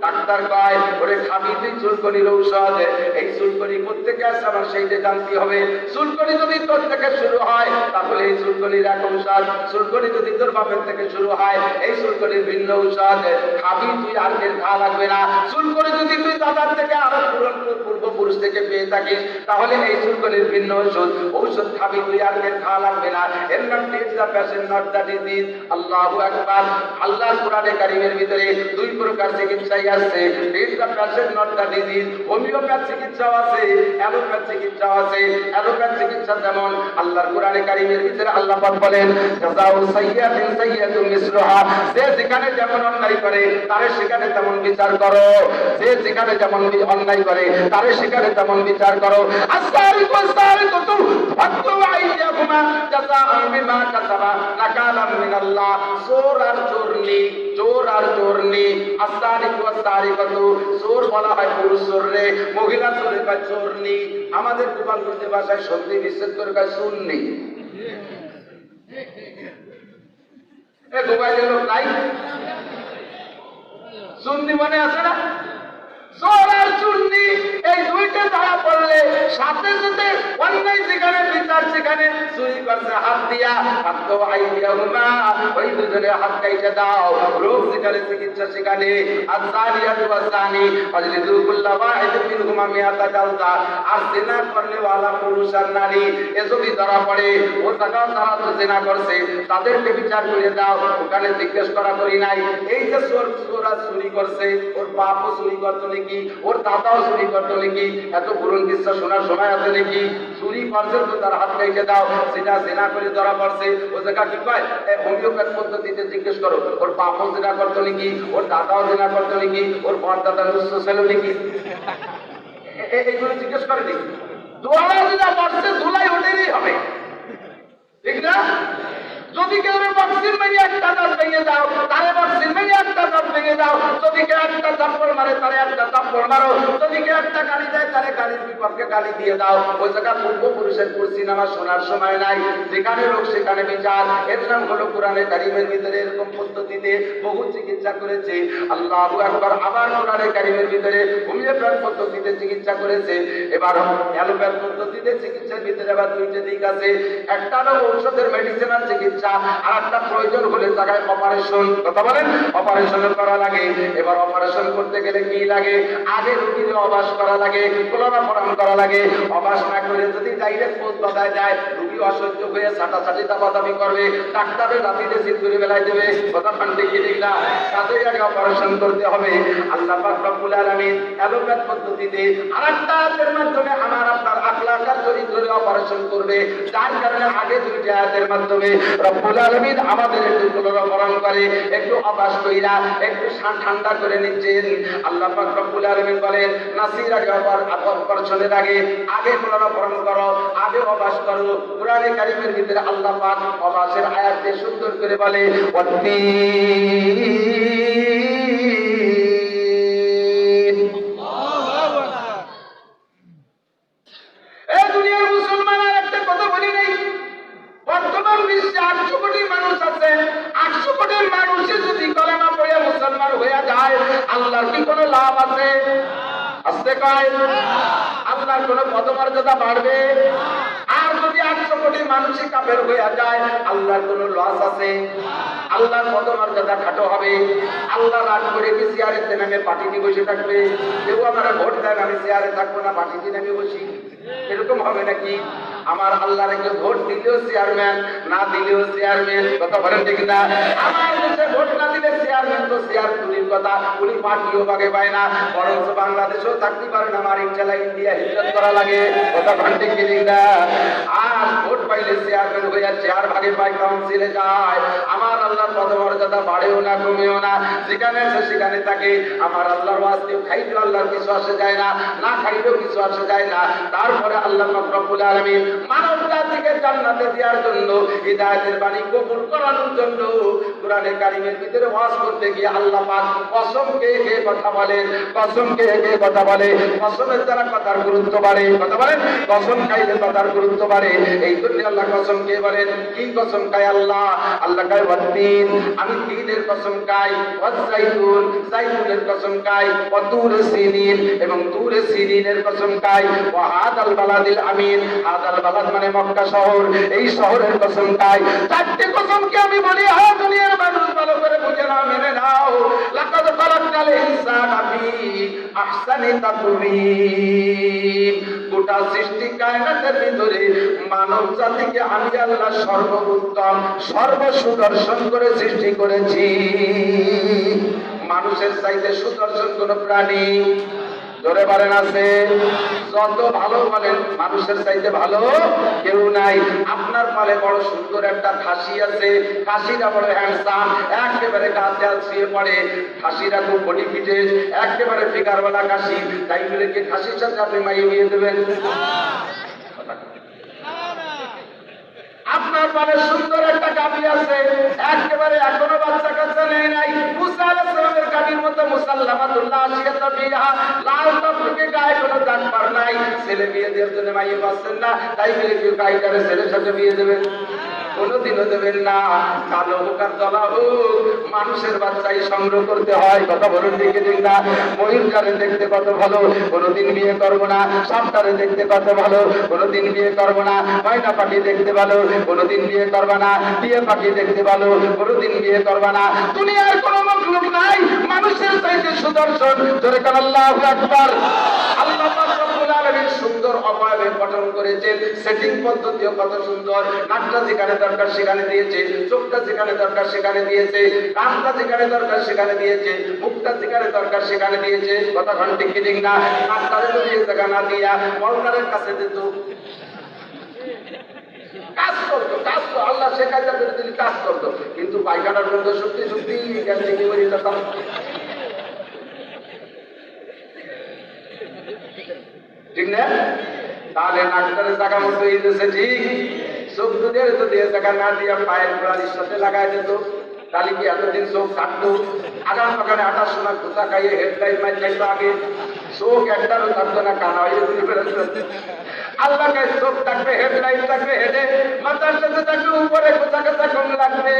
[SPEAKER 1] ডাক্তার কয় ওরে খাবি তুই চুলকনির ঔষধ, এই চুলকনি প্রত্যেকে আসে আমার সেইটা জানতে হবে। চুলকনি যদি তোর থেকে শুরু হয় তাহলে এই চুলকনির এক ঔষধ, চুলকনি যদি তোর বাপের থেকে শুরু হয় এই চুলকনির ভিন্ন ঔষধ। খাবি তুই আর কেন খাওয়া লাগবে না। চুলকনি যদি তুই দাদার থেকে আরো পূর্বপুরুষ থেকে পেয়ে থাকিস তাহলে এই চুলকনির ভিন্ন ঔষধ খাবি তুই আর কেন খাওয়া লাগবে না। এর নাম treat the patient not the disease. আল্লাহু আকবার। আল্লাহর কোরআনে কারীমের ভিতরে 2 প্রকার চিকিৎসাই আছে, treat the patient not the disease. Homeopathy চিকিৎসাও আছে, অ্যালোপ্যাথি চিকিৎসাও আছে। অ্যালোপ্যাথি চিকিৎসা যেমন আল্লাহর কোরআনে কারীমের ভিতরে আল্লাহ পাক বলেন জাযাউ সাইয়্যাতিন সাইয়্যাতুন মিসলুহা। যে যেখানে যেমন অন্যায় করে তারে সেখানে তেমন বিচার করো, যে যেখানে যেমন অন্যায় করে তারে সেখানে তেমন বিচার করো। আস-সারিকু আস-সারিকাতু ফাকতু আইয়াকুমা জাযাআন বিমা কাসাবা নাকালাম মিনাল্লাহ। চোর আর চোরনি, চোর আর চোরনি। আস-সারিকু আস-সারিকাতু, চোর বলা হয় পুরুষ চোর রে, মহিলা চোরে কয় চোরনি। আমাদের গোপালগঞ্জের ভাষায় সন্ধি বিচ্ছেদ করে কয় চুন্নি। এ গোপালের লোক নাই, চুন্নি মনে আছে না? চোর আর চুন্নি এই দুইটা ধরা পড়লে সাথে সাথে অন্যায় যেখানে বিচার সেখানে চুরি করছে হাত দিয়া, হাত তো আইডিয়া হুমা, ওই দুজনে হাত কাইটে দাও। রোগ যেখানে চিকিৎসা সেখানে। আর জানিয়াতু ওয়াজানি ফাজলিদু কুল্লা ওয়াহিদিন মিনহুমা মিআতা জালদা। আর জিনা করলে ওয়ালা পুরুষ আর নারী এ যদি ধরা পড়ে ও জায়গা যারা তো জিনা করছে তাদেরকে বিচার করে দাও। ওখানে জিজ্ঞেস করা করি নাই এই যে চোরা চুরি করছে ওর বাপও চুরি করতো নাকি, ওর দাদাও চুরি করতো নাকি? এত পুরন কিচ্ছা শোনার সময় আছে নাকি? চুরি করছে তো তার হাত কেটে দাও। সেটা জেনা করে ধরা পড়ছে ও জায়গা কি কয় হোমিওপ্যাথি পদ্ধতিতে জিজ্ঞেস করো ওর বাপও জেনা করতো নাকি, ওর দাদাও জেনা করতো নাকি, ওর বর দাদা নুস্ত ছিল নাকি, এইগুলো জিজ্ঞেস করে নাকি? দোলা যেটা পড়ছে ধুলাই ওঠেরই হবে, ঠিক না? যদি কেউ বক্সির মেরে একটা দাঁত ভেঙে দাও তারে বক্সির মেরে একটা দাঁত ভেঙে দাও। যদি কেউ একটা থাপ্পড় মারে তারে একটা থাপ্পড় মারো। যদি কেউ একটা গালি দেয় তারে গালির বিপক্ষে গালি দিয়ে দাও। ওই জায়গা পূর্বপুরুষের কুরসি নামা শোনার সময় নাই। যেখানে রোগ সেখানে বিচার। এর নাম হলো কোরআনে কারিমের ভিতরে এরকম পদ্ধতিতে বহু চিকিৎসা করেছে। আল্লাহু আকবার। আবার কোরআনে কারিমের ভিতরে হোমিওপ্যাথি পদ্ধতিতে চিকিৎসা করেছে। এবার অ্যালোপ্যাথি পদ্ধতিতে চিকিৎসার ভিতরে আবার 2টা দিক আছে। একটা হলো ঔষধের মেডিসিনাল চিকিৎসা, আর একটা প্রয়োজন হলে জায়গায় অপারেশন। কথা বলেন, অপারেশনের করা লাগে। এবার অপারেশন করতে গেলে কি লাগে? আগে রুগীকে অবাস করা লাগে, ক্লোরোফর্ম করা লাগে। অবাস না করে যদি ডাইরেক্ট পোস্ট বাঁধায় যায়, রুগী অসহ্য হয়ে ছাটাছাটি দাবাদাবি করবে, ডাক্তারের রাতিতে সিদ্ধুরে বেলায় দেবে। কথা ফান্ডে কি ঠিক না? তাদের আগে অপারেশন করতে হবে। আল্লাহ পাক রব্বুল আলামিন অ্যালোপ্যাথ পদ্ধতিতে আরেকটা আয়াতের মাধ্যমে আমার আপনার আখলাক আর চরিত্রের অপারেশন করবে। যার কারণে আগে দুইটা আয়াতের মাধ্যমে রব্বুল আলামিন আমাদের একটু ক্লোরোফর্ম করে, একটু অবাস কইরা, একটু ঠান্ডা করে নিচ্ছেন। আল্লাহ পাক রব্বুল আলামিন বলেন, নাসির আগে অপারেশনের আগে ক্লোরোফর্ম করো, আগে অবাস করো। কোরআনে কারীমের ভিতরে আল্লাহ পাক অবাসের আয়াত দিয়ে সুন্দর করে বলে, দুনিয়ার মুসলমানের একটা কথা বলি নাই, বর্তমান বিশ্বে 800 কোটি মানুষ আছে। 800 কোটি মানুষে যদি কলেমা পড়ে মুসলমান হয়ে যায়, আল্লাহর কি কোনো লাভ আছে? আসতে কয় আল্লাহর কোনো পদমর্যাদা বাড়বে? আর যদি 800 কোটি মানুষই কাফের হয়ে যায়, আল্লাহর কোনো লস আছে? আল্লাহর পদমর্যাদা খাটো হবে। আল্লাহ রাগ করে কি চেয়ারেতে নামে পার্টিতে বসে থাকবে? কেউ আমার ভোট দেন, আমি চেয়ারে থাকবো না, পার্টিতে নামে বসি, এরকম হবে নাকি? আমার আল্লাহর একটু ভোট দিলেও চেয়ারম্যান, না দিলেও চেয়ারম্যান। কথা বলেন ঠিক না? আমার দেশে ভোট না দিলে চেয়ারম্যান তো চেয়ার তুলির কথা, উনি পার্টিও বাগে পায় না, বরঞ্চ বাংলাদেশেও থাকতে পারে না, আমার ইনশাল্লাহ ইন্ডিয়া হিজরত করা লাগে। কথা বলেন ঠিক না? আর ভোট পাইলে চেয়ারম্যান হয়ে চেয়ার ভাগে পায়, কাউন্সিলে যায়। আমার আল্লাহর পদমর্যাদা বাড়েও না, কমেও না, যেখানে আছে সেখানে থাকে। আমার আল্লাহর ওয়াজ কেউ খাইলেও আল্লাহর কিছু আসে যায় না, না খাইলেও কিছু আসে যায় না। তারপরে আল্লাহ পাক রব্বুল আলামিন মানব জাতিকে জান্নাতে দেওয়ার জন্য, হিদায়াতের বাণী কবুল করানোর জন্য কোরআনে কারীমের ভিতরে ওয়াজ করতে গিয়ে আল্লাহ পাক কসম কে কে কথা বলেন, কসম কে কে কথা বলে। কসমের দ্বারা কথার গুরুত্ব বাড়ে। কথা বলেন, কসম খাইলে কথার গুরুত্ব বাড়ে। এই জন্য আল্লাহ কসম কে বলেন? কি কসম খায় আল্লাহ? আল্লাহ খায় ওয়াতিন, আমি তিনের কসম খাই, ওয়াজাইতুন, জাইতুনের কসম খাই, ওয়াতুর সিনিন, এবং তুর সিনিনের কসম খাই, ওয়া হাদাল বালাদিল আমিন, হাদাল বালাদ মানে মক্কা শহর, এই শহরের কসম খাই। চারটি কসমকে আমি বলি, হ্যাঁ দুনিয়ার মানুষ ভালো করে বুঝে নাও, মেনে নাও। লাকাদ খালাকনাল ইনসানা ফি আহসানি তাকওয়িম, গোটা সৃষ্টি কায়নাতের ভিতরে মানব জাতিকে আমি আল্লাহ সর্বোত্তম, সর্বসুদর্শন করে সৃষ্টি করেছি। মানুষের চাইতে সুদর্শন কোন প্রাণী জোরে বলেন আছে? যত ভালো বলেন, মানুষের চাইতে ভালো কেউ নাই। আপনার পালে বড় সুন্দর একটা খাসি আছে, খাসিটা বড় হ্যান্ডসাম, একেবারে গাছে শুয়ে পড়ে। খাসিরা খুব বডি ফিটেজ, একেবারে ফিগারওয়ালা খাসি। তাই বলে কি খাসির সাথে আপনি মাইয়ে বিয়ে দেবেন? আপনার পালে সুন্দর একটা গাভী আছে, একেবারে এখনো বাচ্চা কাচ্চা নেই নাই, মুসা আলাইহিস সালামের গাভীর মতো মুসাল্লামাতুল্লাহ আসিয়াতা বিহা, লাল টকটকে গায়ে কোনো দাগ পার নাই। ছেলে বিয়ে দেওয়ার জন্য মাইয়ে পাচ্ছেন না, তাই বলে কেউ গাইটারে ছেলের সাথে বিয়ে দেবেন? কোনোদিনও দেবেন না। কালো হোক আর দলা হোক, মানুষের বাচ্চাই সংগ্রহ করতে হয়। কথা বলুন ঠিক না? ময়ূরটারে দেখতে কত ভালো, কোনোদিন বিয়ে করবো না। সাপটারে দেখতে কত ভালো, কোনোদিন বিয়ে করবো না। ময়না পাখি দেখতে ভালো, কোনোদিন বিয়ে করবা না। টিয়া পাখি দেখতে ভালো, কোনোদিন বিয়ে করবা না। দুনিয়ার কোনো মখলুক নাই মানুষের চাইতে সুদর্শন। জোরে কান আল্লাহু আকবার। আল্লাহ পাক রব্বুল আলামিন সুন্দর অবয়বে গঠন করেছেন, সেটিং পদ্ধতিও কত সুন্দর। নাকটা যেখানে দরকার সেখানে দিয়েছে, চোখটা যেখানে দরকার সেখানে দিয়েছে, কানটা যেখানে দরকার সেখানে দিয়েছে, মুখটা যেখানে দরকার সেখানে দিয়েছে। কথা ঘন ঠিক ঠিক না? নাকটারে যদি এই জায়গা না দিয়া মলদারের কাছে দিত, কাজ করতো, কাজ তো আল্লাহ শেখাইতে পেরে দিলি কাজ করতো। কিন্তু পায়খানার গন্ধ সত্যি সত্যি গ্যাস্ট্রিকে বেরিয়ে যেতাম। ঠিক না? তাহলে নাকটারের জায়গা মতো এই দেশে ঠিক, চোখ দুধের যদি এ জায়গা না দিয়া পায়ের গোড়ালির সাথে লাগাই দিত, তাহলে কি এতদিন চোখ কাটতো? আগাম বাগানে হাঁটার সময় খোঁচা খাইয়ে হেডলাইট মাইট খাইতো আগে, চোখ একটারও থাকতো না, কানা হয়ে ঘুরে বেড়াতো। আল্লাহকে চোখ থাকবে, হেডলাইট থাকবে হেডে, মাথার সাথে থাকবে উপরে, খোঁচা খোঁচা কম লাগবে,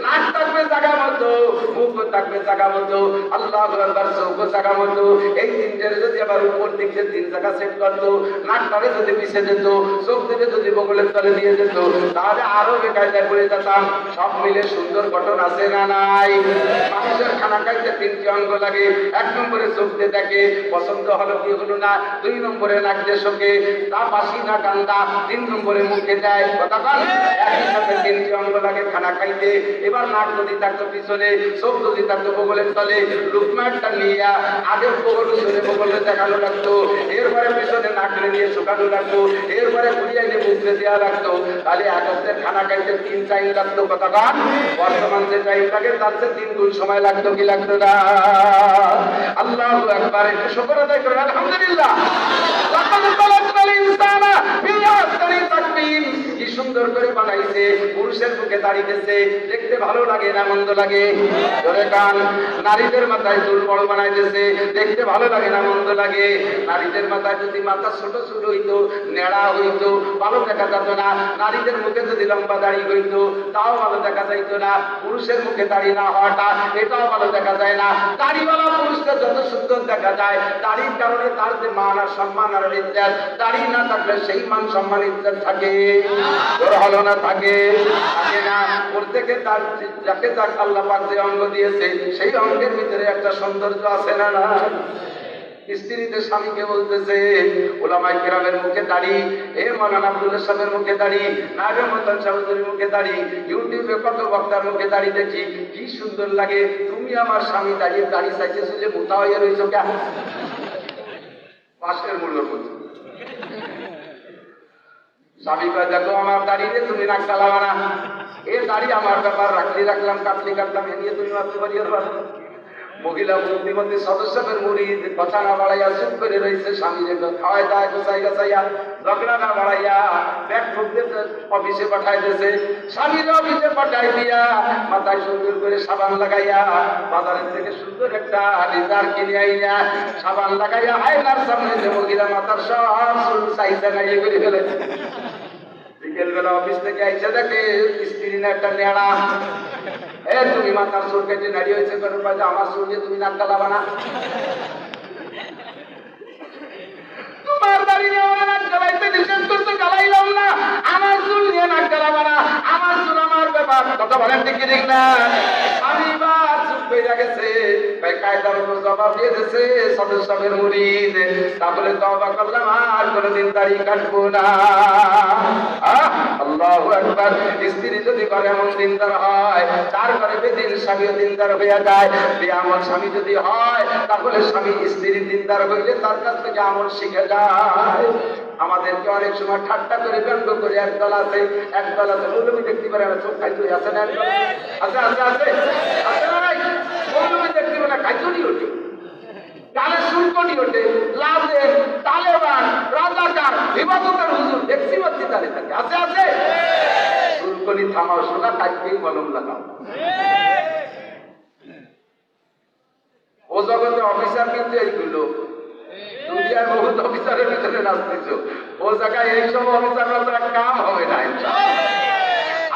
[SPEAKER 1] নাক থাকবে জায়গা মতো, মুখ থাকবে জায়গা মতো, আল্লাহু আকবার, চোখও জায়গা মতো। এই তিনটারে যদি আবার উপর দিক দিয়ে 3 জায়গা সেট করতো, নাকটারে যদি পিছিয়ে দিত, চোখ থেকে যদি বগলের তলে দিয়ে দিত, তাহলে আরো বেকায়দায় পড়ে যেতাম। সব মিলে সুন্দর গঠন আছে না নাই? মানুষের খানা খাইতে 3টি অঙ্গ লাগে। 1 নম্বরে চোখ দিয়ে দেখে, পছন্দ হলো কি হলো না। 2 নম্বরে নাক দিয়ে শোকে, তা বাসি না কান্দা। 3 নম্বরে মুখে দেয়। কথা বল, একই সাথে 3টি অঙ্গ লাগে খানা খাইতে। এবার নাক যদি থাকতো পিছনে, চোখ যদি থাকতো বগলের তলে, লুকমাটা নিয়ে আগে বগল শুনে বগলে দেখানো লাগতো, এরপরে পিছনে নাকলে নিয়ে শুকানো লাগতো, এরপরে ঘুরিয়ে নিয়ে মুখে দেওয়া লাগতো। তাহলে এক হপ্তাহ খানা খাইতে 3 টাইম লাগতো। কথা বল, বর্তমান যে টাইম লাগে তার চেয়ে 3 গুণ সময় লাগতো কি লাগতো না? আল্লাহু আকবার, একটু শুকর আদায় করেন আলহামদুলিল্লাহ। কি সুন্দর করে বানাইছে, পুরুষের মুখে দাঁড়িয়েছে, দেখতে ভালো লাগে না মন্দ লাগে? ধরে কান। নারীদের মাথায় চুল বড় বানাইতেছে, দেখতে ভালো লাগে না মন্দ লাগে? নারীদের মাথায় যদি মাথা ছোট চুল হইতো, নেড়া হইতো, ভালো দেখা যেত না। নারীদের মুখে যদি লম্বা দাড়ি হইতো, তাও ভালো দেখা যাইতো না। পুরুষের মুখে দাড়ি না হওয়াটা, এটাও ভালো দেখা যায় না। দাড়িওয়ালা পুরুষকে যত সুন্দর দেখা যায়, দাড়ির কারণে তার যে মান আর সম্মান আর ইজ্জত, দাড়ি না থাকলে সেই মান সম্মান ইজ্জত থাকে? ওর হলো না, থাকে? থাকে না। প্রত্যেকে তার যাকে যাক আল্লাহ পাক যে অঙ্গ দিয়েছে, সেই অঙ্গের ভিতরে একটা সৌন্দর্য আছে না না? স্ত্রীদের স্বামীকে বলতেছে, ওলামায়ে কেরামের মুখে দাড়ি, এ মাওলানা আব্দুল্লাহ সাহেবের মুখে দাড়ি, নায়েবে মুহতামিম সাহেবের মুখে দাড়ি, ইউটিউবে কত বক্তার মুখে দাড়ি দেখি, কি সুন্দর লাগে। তুমি আমার স্বামী দাঁড়িয়ে দাড়ি চাইতেছো যে মোটা হয়ে রয়েছো কেন? পাশের মূল্য বলছো। স্বামী কয়, দেখো আমার দাড়িতে তুমি নাক চালাবা না, এ দাড়ি আমার ব্যাপার, রাখলি রাখলাম, কাটলি কাটলাম, এ নিয়ে তুমি মাত্র বাড়িয়ে পারো। মহিলা বুদ্ধিমতী সদস্যের মুরিদ কথা না বাড়াইয়া চুপ করে রয়েছে, স্বামীর খাওয়াই দায় গোছাই গাছাইয়া, ঝগড়া না বাড়াইয়া ব্যাগ ঠুকতে অফিসে পাঠাইতেছে। স্বামীর অফিসে পাঠাই দিয়া মাথায় সুন্দর করে সাবান লাগাইয়া, বাজারের থেকে সুন্দর একটা লিজার কিনে আইয়া সাবান লাগাইয়া আয়নার সামনে যে মহিলা মাথার সব চুল চাইতে গাইয়ে করে ফেলেছে। বিকেল বেলা অফিস থেকে আইসা দেখে স্ত্রী না একটা নেড়া। তুমি মাথার চুল কেটে নাড়ি হয়েছে, আমার চুল দিয়ে তুমি নাক গালাবা না? তোমার দাড়ি নিয়ে আমার নাক গালাইতে নিষেধ করতে গালাইলাম না, আমার চুল নিয়ে নাক গালাবা না, আমার চুল আমার ব্যাপার। কথা বলেন ঠিক ঠিক না? আমি বা চুপ হয়ে গেছে, কায়দার উপর জবাব দিয়ে দিয়েছে সদস্যের মুরিদ। তারপরে তওবা করলাম, আর কোনোদিন দাড়ি কাটবো না। আল্লাহু আকবার। স্ত্রী যদি করে এমন দিনদার হয়, তার ঘরে বেদিন স্বামীও দিনদার হইয়া যায়। বেআমল স্বামী যদি হয়, তাহলে স্বামী স্ত্রী দিনদার হইলে তার কাছ থেকে আমল শিখে যায়। আমাদেরকে অনেক সময় ঠাট্টা করে ব্যঙ্গ করে একদল আছে মৌলবী দেখতে পারে না, চোখ খাইতে আছে না? আছে আছে আছে আছে না নাই? মৌলবী দেখতে পারে না, খাইতে ওঠে, গালে শুল্কটি ওঠে, লাদেন, তালেবান, রাজাকার, ইবাদতের হুজুর দেখছি মাত্র দাঁড়িয়ে থাকে। আছে আছে? শুল্কনি থামাও, শোনা কাজকেই মলম লাগাও। ও জগতে অফিসার কিন্তু এইগুলো, দুনিয়ার বহুত অফিসারের ভিতরে নাচতেছ, ও জায়গায় এইসব অফিসাররা তো কাম হবে না।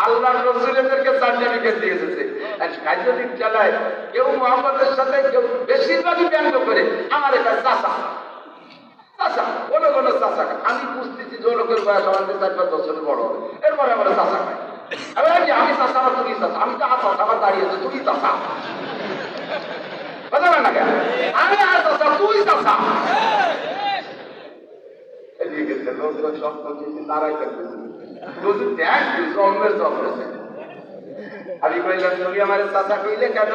[SPEAKER 1] আল্লাহর রাসূল এদেরকে সার্টিফিকেট দিয়ে দিয়েছে। কাজদিক চালায় কেউ মুহাম্মদের সাথে, কেউ বেশিরভাগই ব্যঙ্গ করে আমার এটা চাচা চাচা, কোনো কোনো চাচা। আমি বুঝতেছি যে লোকের বয়স আমাদের 4-5 বছরের বড় হবে, এরপরে আমার চাচা খায়। আমি চাচা না তুমি চাচা, আমি তো চাচা, আবার দাঁড়িয়েছে তুমি চাচা। কথা বল না কেন? আমি আর চাচা, তুই চাচা। আমি কইলাম, তুমি আমার চাচা কইলে কেন?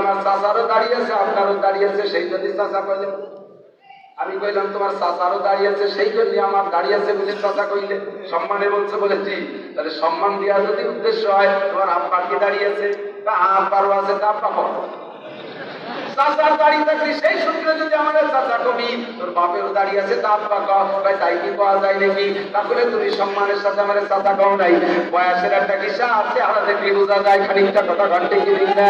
[SPEAKER 1] আমার চাচারও দাঁড়িয়ে আছে, আপনারও দাঁড়িয়ে আছে, সেই জন্য চাচা কইলে। আমি কইলাম, তোমার চাচারও দাঁড়িয়ে আছে, সেই জন্য আমার দাঁড়িয়ে আছে বলে চাচা কইলে। সম্মানে বলছে বলেছি, তাহলে সম্মান দেওয়ার যদি উদ্দেশ্য হয়, তোমার আব্বার কি দাঁড়িয়ে আছে? আব্বারও আছে, তা আব্বা কর। চাচার দাড়ি থাকলে সেই সূত্রে যদি আমাদের চাচা কবি তোর বাপেরও দাঁড়িয়ে আছে তা আব্বা ভাই তাই কি পাওয়া যায় নাকি, তাহলে তুমি সম্মানের সাথে আমাদের চাচা কও নাই। বয়সের একটা কিসা আছে হারা দেখলে বোঝা যায় খানিকটা কথা ঘন্টে কি ঠিক না।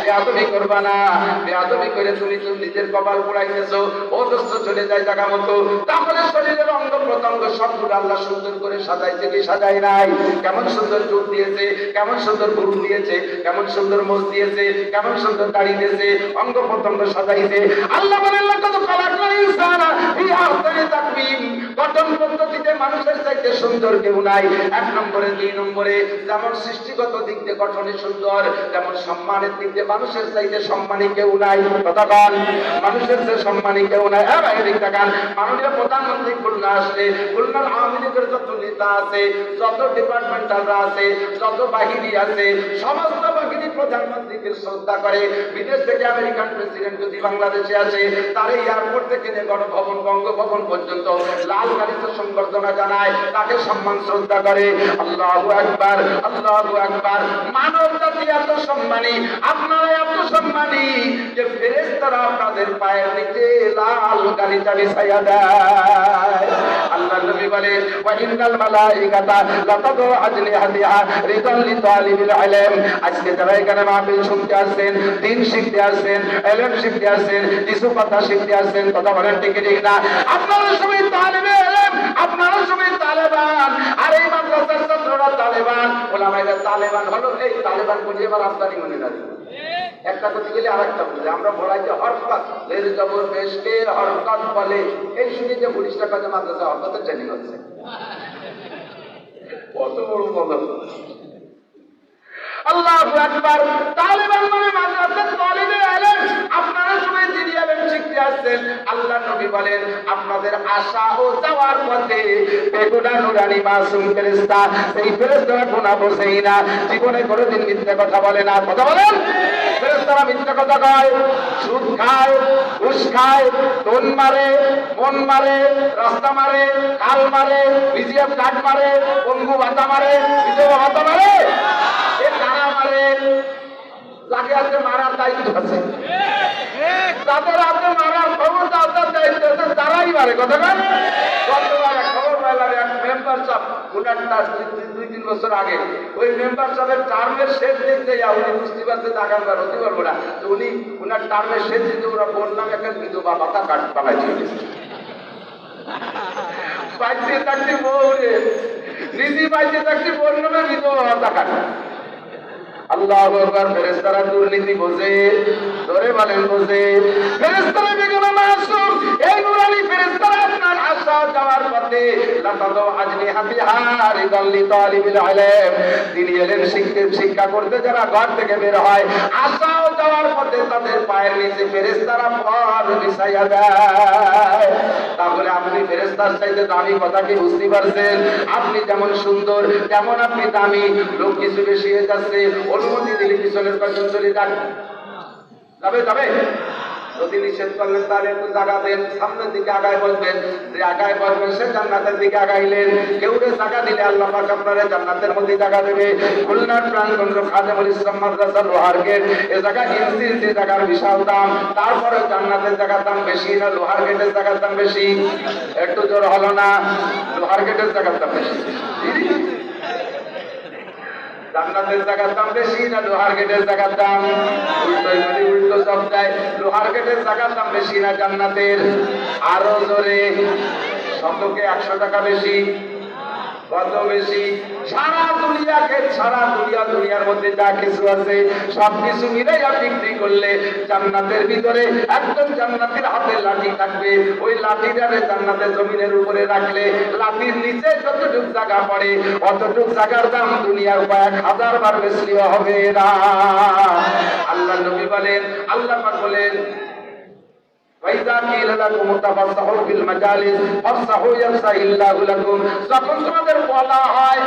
[SPEAKER 1] বেয়াদবি করবা না, বেয়াদবি করে তুমি নিজের কপাল পোড়াইতেছো, ও দোস্ত চলে যায় জায়গা মতো। তাহলে শরীরের অঙ্গ প্রত্যঙ্গ সবগুলো আল্লাহ সুন্দর করে সাজাইছে কি সাজাই নাই? কেমন সুন্দর চোখ দিয়েছে, কেমন সুন্দর ভুরু দিয়েছে, কেমন সুন্দর মোজ দিয়েছে, কেমন সুন্দর দাড়ি দিয়েছে, অঙ্গ প্রত্যঙ্গ সাজাইছে। আল্লাহ বলেন কত কলাকল ইনসানা ফি আহসানি তাকওয়িম, গঠন পদ্ধতিতে মানুষের চাইতে সুন্দর কেউ নাই। এক নম্বরে, দুই নম্বরে যেমন সৃষ্টিগত দিক দিয়ে গঠনে সুন্দর, তেমন সম্মানের দিক দিয়ে মানুষের চাইতে সম্মানী কেউ নাই। কতক্ষণ মানুষের চেয়ে সম্মানী কেউ নাই। হ্যাঁ ভাই দিক দেখান, মাননীয় প্রধানমন্ত্রী খুলনা আসলে খুলনার আওয়ামী লীগের যত নেতা আছে, যত ডিপার্টমেন্টালরা আছে, যত বাহিনী আছে, সমস্ত বাহিনী প্রধানমন্ত্রীকে শ্রদ্ধা করে। বিদেশ থেকে আমেরিকান প্রেসিডেন্ট যদি বাংলাদেশে আসে, তার এয়ারপোর্ট থেকে গণভবন বঙ্গভবন পর্যন্ত লাল গাড়িতে সংবর্ধনা জানায়, তাকে সম্মান শ্রদ্ধা করে। আল্লাহু আকবার, আল্লাহু আকবার। মানব জাতি এত সম্মানী, আপনারা এত সম্মানী যে ফেরেশতারা আপনাদের পায়ের নিচে লাল গালিচা বিছাইয়া দেয়। আল্লাহ নবী বলেন ওয়া ইন্নাল মালাইকাতা লাতাদু আজনিহাতিহা রিদাল লিতালিবিল ইলম। আজকে যারা এখানে মাহফিল শুনতে আসেন, দিন শিখতে আসেন, ইলম শিখতে আসেন, কিছু কথা শিখতে আসেন, কথা বলেন ঠিক ঠিক না? আপনারা সবাই তালেবে ইলম, আপনারা সবাই তালেবান। আর এই মাদ্রাসার ছাত্ররা তালেবান, ওলামায়ে তালেবান হলো এই তালেবান বলে এবার আপনারই মনে রাখবেন। একটা কথা গেলে আরেকটা বলে আমরা বলাইতে হরকত এর জবর পেশকে হরকত বলে। এই শুনে যে 40 টাকা যে মাদ্রাসা হরকতের ট্রেনিং হচ্ছে, কত বড় মজা। আল্লাহু আকবার। তালেবান মানে মাদ্রাসার তালিবে ইলম। আপনারা সবাই দিনী ইলম শিখতে আসছেন। আল্লাহ নবী বলেন আপনাদের আসা ও যাওয়ার পথে বেগুনা নুরানি মাসুম ফেরেশতা, সেই ফেরেশতারা গুনাহ বোঝেই না, জীবনে কোনোদিন মিথ্যা কথা বলে না। কথা বলেন, ফেরেশতারা মিথ্যা কথা কয়, সুদ খায়, ঘুষ খায়, টোন মারে, মন মারে, রাস্তা মারে, খাল মারে, বিজিএফ কার্ড মারে, পঙ্গু ভাতা মারে, বিধবা ভাতা মারে। তারা মারে, যাকে আছে মারার দায়িত্ব আছে, তাদের হাতে মারার ক্ষমতা আছে, দায়িত্ব আছে, তারাই মারে। কথা বলেন, গতবার খবর পাইলাম এক মেম্বার সাহেব, উনার 2-3 বছর আগে ওই মেম্বার সাহেবের টার্মের শেষ দিতে উনি বুঝতে পারছে আগামবার হতে পারবো না, তো উনি উনার টার্মের শেষ দিতে ওরা বললাম একটা বিধবা ভাতা কার্ড বানাইছে। বাইশে চাকরি বউরে নিজে বাইশে চাকরি বললাম বিধবা ভাতা কার্ড। আল্লাহু আকবার। ফেরেশতারা দুর্নীতি বোঝে, ধরে বলেন বোঝে। ফেরেশতারা বেগুনা মাসুম, এই নুরানি ফেরেশতারা আপনার আসা যাওয়ার পথে লাতাদু আজনিহাতিহা রিদাল লিতালিবিল ইলম, দিনী ইলম শিক্ষা করতে যারা ঘর থেকে বের হয়, আসা ও যাওয়ার পথে তাদের পায়ের নিচে ফেরেশতারা পা বিছাইয়া দেয়। তাহলে আপনি ফেরেশতার চাইতে দামি কথা কি বুঝতে পারছেন? আপনি যেমন সুন্দর তেমন আপনি দামি। লোক কিছু বেশি হয়ে যাচ্ছে, অনুমতি দিলে পিছনের কয়েকজন চলে যান, যাবে যাবে। যদি নিষেধ করলেন তাহলে একটু জায়গা দেন, সামনের দিকে আগায় বলবেন, যে আগায় বলবেন সে জান্নাতের দিকে আগাইলেন। কেউ জায়গা দিলে আল্লাহ পাক আপনারে জান্নাতের মধ্যে জায়গা দেবে। খুলনার প্রাণকেন্দ্র খাদেমুল ইসলাম মাদ্রাসা লোহার গেট, এ জায়গা ইঞ্চি জায়গার বিশাল দাম। তারপরে জান্নাতের জায়গার দাম বেশি না লোহার গেটের জায়গার দাম বেশি? একটু জোর হলো না? লোহার গেটের জায়গার দাম বেশি। জান্নাতের জায়গার দাম বেশি না লোহার গেটের জায়গার দাম? উল্টো সব যায়। লোহার গেটের জায়গার দাম বেশি না জান্নাতের? আরো জোরে, শতকে 100 টাকা বেশি। কত বেশি? সারা দুনিয়াকে, সারা দুনিয়ার মধ্যে যা কিছু আছে সবকিছু মিলাইয়া বিক্রি করলে জান্নাতের ভিতরে একজন জান্নাতের হাতে লাঠি থাকবে, ওই লাঠিটারে জান্নাতের জমিনের উপরে রাখলে লাঠির নিচে যতটুক জায়গা পড়ে অতটুক জায়গার দাম দুনিয়ার কয়েক হাজার বার বেশি হবে না। আল্লাহ নবী বলেন, আল্লাহ পাক বলেন যখন তোমাদের বলা হয়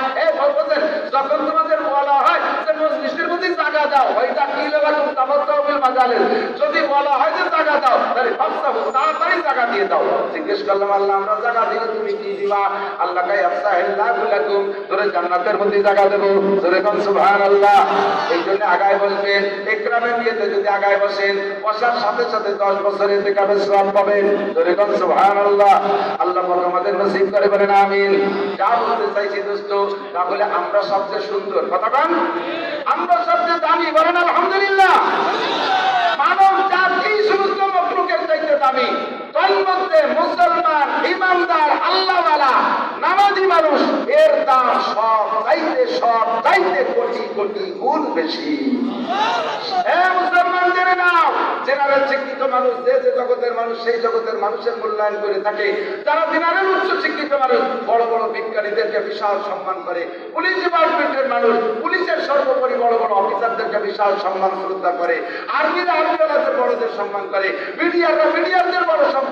[SPEAKER 1] যখন তোমাদের বলা হয় যে মজলিসের মধ্যে জায়গা দাও, ওইটা কি লাকুম তাফাসাহু বিল মাজালিস, যদি বলা হয় যে জায়গা দাও তাহলে ফাফসাহু, তাড়াতাড়ি জায়গা দিয়ে দাও। জিজ্ঞেস করলাম আল্লাহ আমরা জায়গা দিলে তুমি কি দিবা? আল্লাহ কয় আফসাহিল্লাহু লাকুম, তোরে জান্নাতের মধ্যে জায়গা দেব। জোরে কোন সুবহানাল্লাহ। এই জন্য আগায় বলবেন ইকরামের নিয়তে যদি আগায় বসেন, বসার সাথে সাথে 10 বছর ইতিকাফের সওয়াব পাবেন। জোরে কোন সুবহানাল্লাহ। আল্লাহ পাক আমাদের নসিব করে বলেন আমিন। যা বলতে চাইছি দোস্ত, তাহলে আমরা সবচেয়ে সুন্দর, কথা বলেন, আমরা সবচেয়ে দামি, বলেন আলহামদুলিল্লাহ। মানব জাতি সমস্ত মখলুকের চাইতে দামি। তন্মধ্যে মুসলমান, ইমানদার, আল্লাহওয়ালা, নামাজি মানুষ, এর দাম সব চাইতে কোটি কোটি গুণ বেশি। মুসলমান জেনে নাও, জেনারেল শিক্ষিত মানুষ যে যে জগতের মানুষ সেই জগতের মানুষের মূল্যায়ন করে থাকে। যারা জেনারেল উচ্চ শিক্ষিত মানুষ বড় বড় বিজ্ঞানীদেরকে বিশাল সম্মান করে, পুলিশ ডিপার্টমেন্টের মানুষ পুলিশের সর্বোপরি বড় বড় অফিসারদেরকে বিশাল সম্মান শ্রদ্ধা করে, আর্মিরা আর্মিওয়ালাদের বড়দের সম্মান করে, মিডিয়াররা মিডিয়ারদের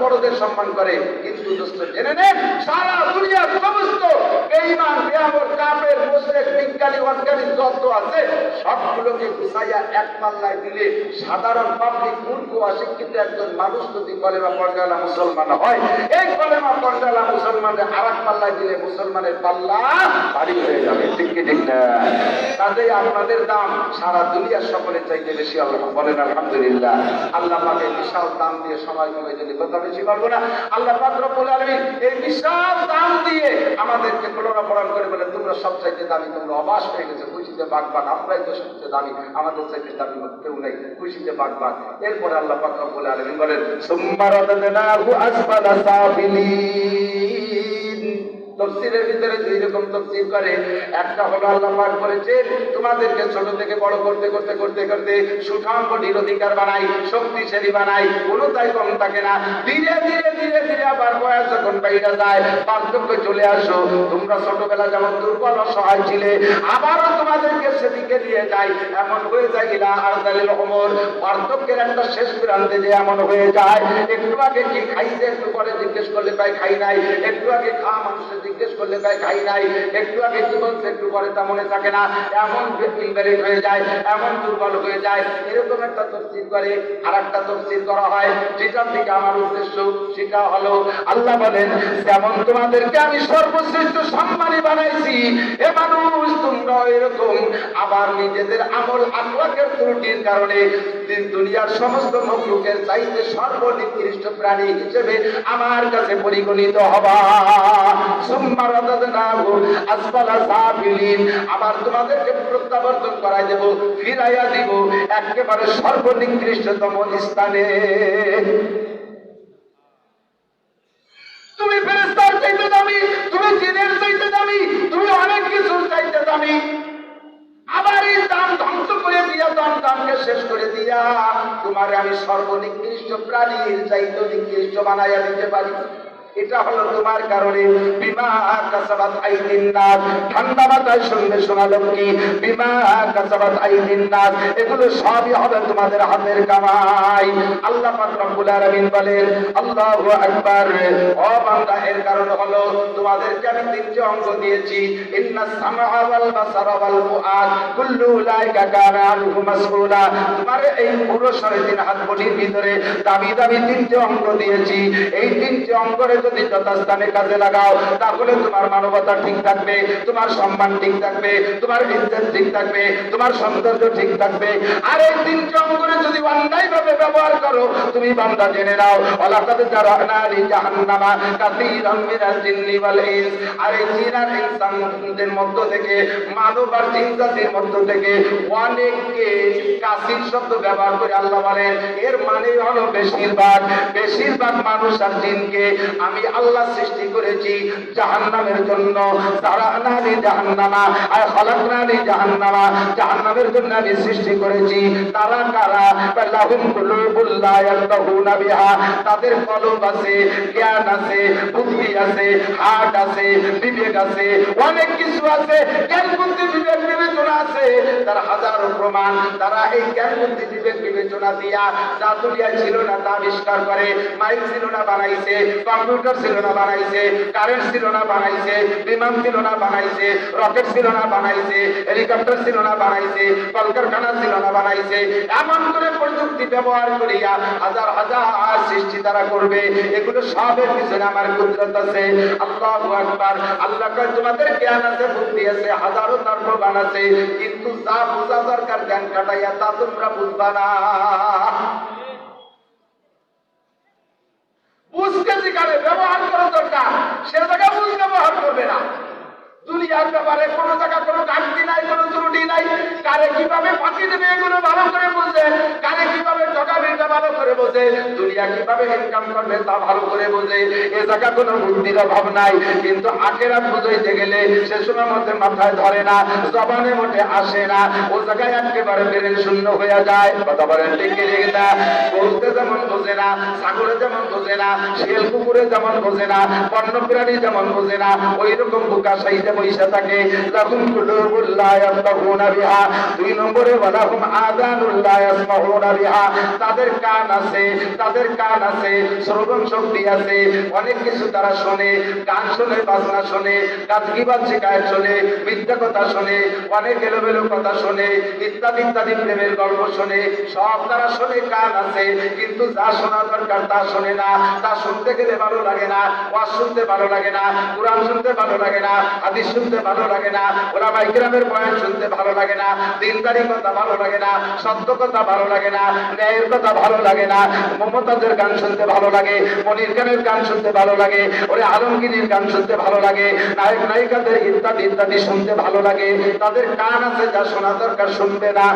[SPEAKER 1] বড়দের সম্মান করে। কিন্তু দোস্ত জেনে নেন, সারা দুনিয়ার সমস্ত বেঈমান, বেআমর, কাফের, মুশরিক, বিজ্ঞানী, অজ্ঞানী যত আছে সবগুলোকে গুছাইয়া এক পাল্লায় দিলে সাধারণ পাবলিক মূর্খ অশিক্ষিত একজন মানুষ যদি কলেমা পড়ালা মুসলমান হয়, এই কলেমা পড়ালা মুসলমানের আর এক পাল্লায় দিলে মুসলমানের পাল্লা ভারী হয়ে যাবে। ঠিক কি ঠিক না? কাজেই আপনাদের দাম সারা দুনিয়ার সকলের চাইতে বেশি। আল্লাহ বলেন আলহামদুলিল্লাহ। আল্লাহ পাকে বিশাল দাম দিয়ে সময় কমে যদি কথা বেশি পারবো না, আল্লাহ পাক রব্বুল আলামিন এই বিশাল দাম দিয়ে আমাদেরকে পুনরাবরণ করে বলে তোমরা সব চাইতে দামি, তোমরা অবাস হয়ে গেছে, খুশিতে বাগবান, আমরাই তো সবচেয়ে দামি, আমাদের চাইতে দামি কেউ নেই, খুশিতে বাগবান। এরপরে আল্লাহ পাক রব্বুল আলামিন বলেন সুম্মা রাদাদনাহু আসফালা সাফিলিন। তফসিরের ভিতরে দুই রকম তফসির করে। একটা হলো আল্লাহ পাক বলেছেন তোমাদেরকে ছোট থেকে বড় করতে করতে করতে করতে সুঠাম বডির অধিকার বানাই, শক্তিশালী বানাই, কোনো তাই কম থাকে না। ধীরে ধীরে ধীরে ধীরে আবার বয়স যখন বাইরে যায়, পার্থক্য চলে আসো। তোমরা ছোটবেলা যেমন দুর্বল অসহায় ছিলে, আবারও তোমাদেরকে সেদিকে নিয়ে যায়, এমন হয়ে যায় ইলা আরদালিল উমর, পার্থক্যের একটা শেষ প্রান্তে যে এমন হয়ে যায়, একটু আগে কি খাইছে, একটু পরে জিজ্ঞেস করলে পাই খাই নাই, একটু আগে খাওয়া মানুষের জিজ্ঞেস করলে পাই খাই নাই, একটু আগে কি বলছে একটু পরে তা মনে থাকে না, এমন ইনভ্যালিড হয়ে যায়, এমন দুর্বল হয়ে যায়। এরকম একটা তফসির করে। আর একটা তফসির করা হয়, যেটার দিকে আমার উদ্দেশ্য সেটা হলো আল্লাহ বলেন যেমন তোমাদেরকে আমি সর্বশ্রেষ্ঠ সম্মানী বানাইছি, এ মানুষ তোমরা এরকম আবার নিজেদের আমল আখলাকের ত্রুটির কারণে দুনিয়ার সমস্ত মখলুকের চাইতে সর্বনিকৃষ্ট প্রাণী হিসেবে আমার কাছে পরিগণিত হবা। সুম্মা রাদাদনাহু আসফালা সাফিলিন, আবার তোমাদেরকে প্রত্যাবর্তন করাই দেব, ফিরাইয়া দিব একেবারে সর্বনিকৃষ্টতম স্থানে। তুমি ফেরেশতার চাইতে দামি, তুমি জিনের চাইতে দামি, তুমি অনেক কিছুর চাইতে দামি। আবার এই দাম ধ্বংস করে দিয়া, দামকে শেষ করে দিয়া তোমারে আমি সর্বনিকৃষ্ট প্রাণীর চাইতে নিকৃষ্ট বানাইয়া দিতে পারি। এটা হলো তোমার কারণে। বিমা কাসাবাত আইদিন নাস, ঠান্ডা মাথায় শুনলে শোনালো কি, বিমা কাসাবাত আইদিন নাস, এগুলো সবই হবে তোমাদের হাতের কামাই। আল্লাহ পাক রব্বুল আলামিন বলেন আল্লাহু আকবার। ও বান্দা, এর কারণ হলো তোমাদেরকে আমি তিনটি অঙ্গ দিয়েছি, ইন্নাস সামআ ওয়াল বাসারা ওয়াল ফুআদ কুল্লু উলাইকা কানা আনহু মাসউলা। তোমার এই পুরো 3.5 হাত বডির ভিতরে দামি দামি তিনটি অঙ্গ দিয়েছি। এই তিনটি অঙ্গরে যদি যথাস্থানে কাজে লাগাও, তাহলে তোমার মানবতা ঠিক থাকবে, তোমার সম্মান ঠিক থাকবে, তোমার ইজ্জত ঠিক থাকবে, তোমার সৌন্দর্য ঠিক থাকবে। আর এই তিনটি অঙ্গরে যদি অন্যায়ভাবে ব্যবহার করো, তুমি বান্দা জেনে নাও ওয়ালাকাদ জারানা লি জাহান্নামা কাসীরাম মিনাল জিন্নি ওয়াল ইনস। আর এই জিন আর ইনসানদের মধ্য থেকে, মানব আর জিন জাতির মধ্য থেকে অনেককে কাসীর শব্দ ব্যবহার করে আল্লাহ বলেন এর মানে হলো বেশিরভাগ মানুষ আর জিনকে আমি আল্লাহ সৃষ্টি করেছি জাহান্নামের জন্য। জারানা লি জাহান্নামা আর খালাকনা লি জাহান্নামা, জাহান্নামের জন্য আমি সৃষ্টি করেছি। তারা কারা? লাহুম কুলুবুল লা ইয়াফকাহুনা বিহা, তাদের কলব আছে, জ্ঞান আছে, বুদ্ধি আছে, হার্ট আছে, বিবেক আছে, অনেক কিছু আছে, জ্ঞান বুদ্ধি বিবেক বিবেচনা আছে। তার হাজারো প্রমাণ। তারা এই জ্ঞান বুদ্ধি বিবেক বিবেচনা দিয়া যা দুনিয়ায় ছিল না তা আবিষ্কার করে, মাইক ছিল না বানাইছে, কম্পিউটার কম্পিউটার ছিল না বানাইছে, কারেন্ট ছিল না বানাইছে, বিমান ছিল না বানাইছে, রকেট ছিল না বানাইছে, হেলিকপ্টার ছিল না বানাইছে, কলকারখানা ছিল না বানাইছে। এমন করে প্রযুক্তি ব্যবহার করিয়া হাজার হাজার সৃষ্টি তারা করবে। এগুলো সবের পিছনে আমার কুদরত আছে। আল্লাহু আকবার। আল্লাহ কয় তোমাদের জ্ঞান আছে, বুদ্ধি আছে, হাজারো তার প্রমাণ আছে, কিন্তু যা বোঝা দরকার জ্ঞান কাটাইয়া তা তোমরা বুঝবা না। বুঝতে যেখানে ব্যবহার করা দরকার সে জায়গা বুঝ ব্যবহার করবে না। দুনিয়ার ব্যাপারে কোনো জায়গা কোনো ঘাটতি নাই, কোনো ত্রুটি নাই। কারে কিভাবে ফাঁকি দেবে এগুলো ভালো করে বোঝে, কারে কিভাবে ঠকাবে এটা ভালো করে বোঝে, দুনিয়া কিভাবে ইনকাম করবে তা ভালো করে বোঝে। এ জায়গা কোনো বুদ্ধির অভাব নাই। কিন্তু আখেরাত বুঝাইতে গেলে সে সময় মধ্যে মাথায় ধরে না, জবানে মোটে আসে না, ও জায়গায় একেবারে ব্রেন শূন্য হয়ে যায়। কথা বলেন ঠিক না? গরুতে যেমন বোঝে না, ছাগলে যেমন বোঝে না, শিয়াল কুকুরে যেমন বোঝে না, বন্য প্রাণী যেমন বোঝে না, ওই রকম বোকা সাইতে বৈশা থাকে। লাহুম কুলুবুল লা ইয়াফকাহুনা বিহা, 2 নম্বরে ওয়ালাহুম আযানুল লা ইয়াসমাউনা বিহা, তাদের কান আছে, তাদের কান আছে, শ্রবণ শক্তি আছে, অনেক কিছু তারা শোনে, গান শোনে, বাজনা শোনে, গান শিকায়ত শোনে, মিথ্যা কথা শোনে, অনেক এলোমেলো কথা শোনে, ইত্যাদি ইত্যাদি প্রেমের গল্প শোনে, সব তারা শোনে, কান আছে, কিন্তু যা শোনা দরকার তা শোনে না। তা শুনতে গেলে ভালো লাগে না, ওয়াজ শুনতে ভালো লাগে না, কোরআন শুনতে ভালো লাগে না, হাদিস শুনতে ভালো লাগে না, ওলামায়ে কেরামের বয়ান শুনতে ভালো লাগে না, দিনদারি কথা ভালো লাগে না, সত্য কথা ভালো লাগে না, ন্যায়ের কথা ভালো লাগে না, মমতাজের গান শুনতে ভালো লাগে, মনির খানের গান শুনতে ভালো লাগে, ওরে আলমগীরের গান শুনতে ভালো লাগে, নায়ক নায়িকাদের ইত্যাদি ইত্যাদি শুনতে ভালো লাগে। তাদের কান আছে, যা শোনা দরকার শুনবে না।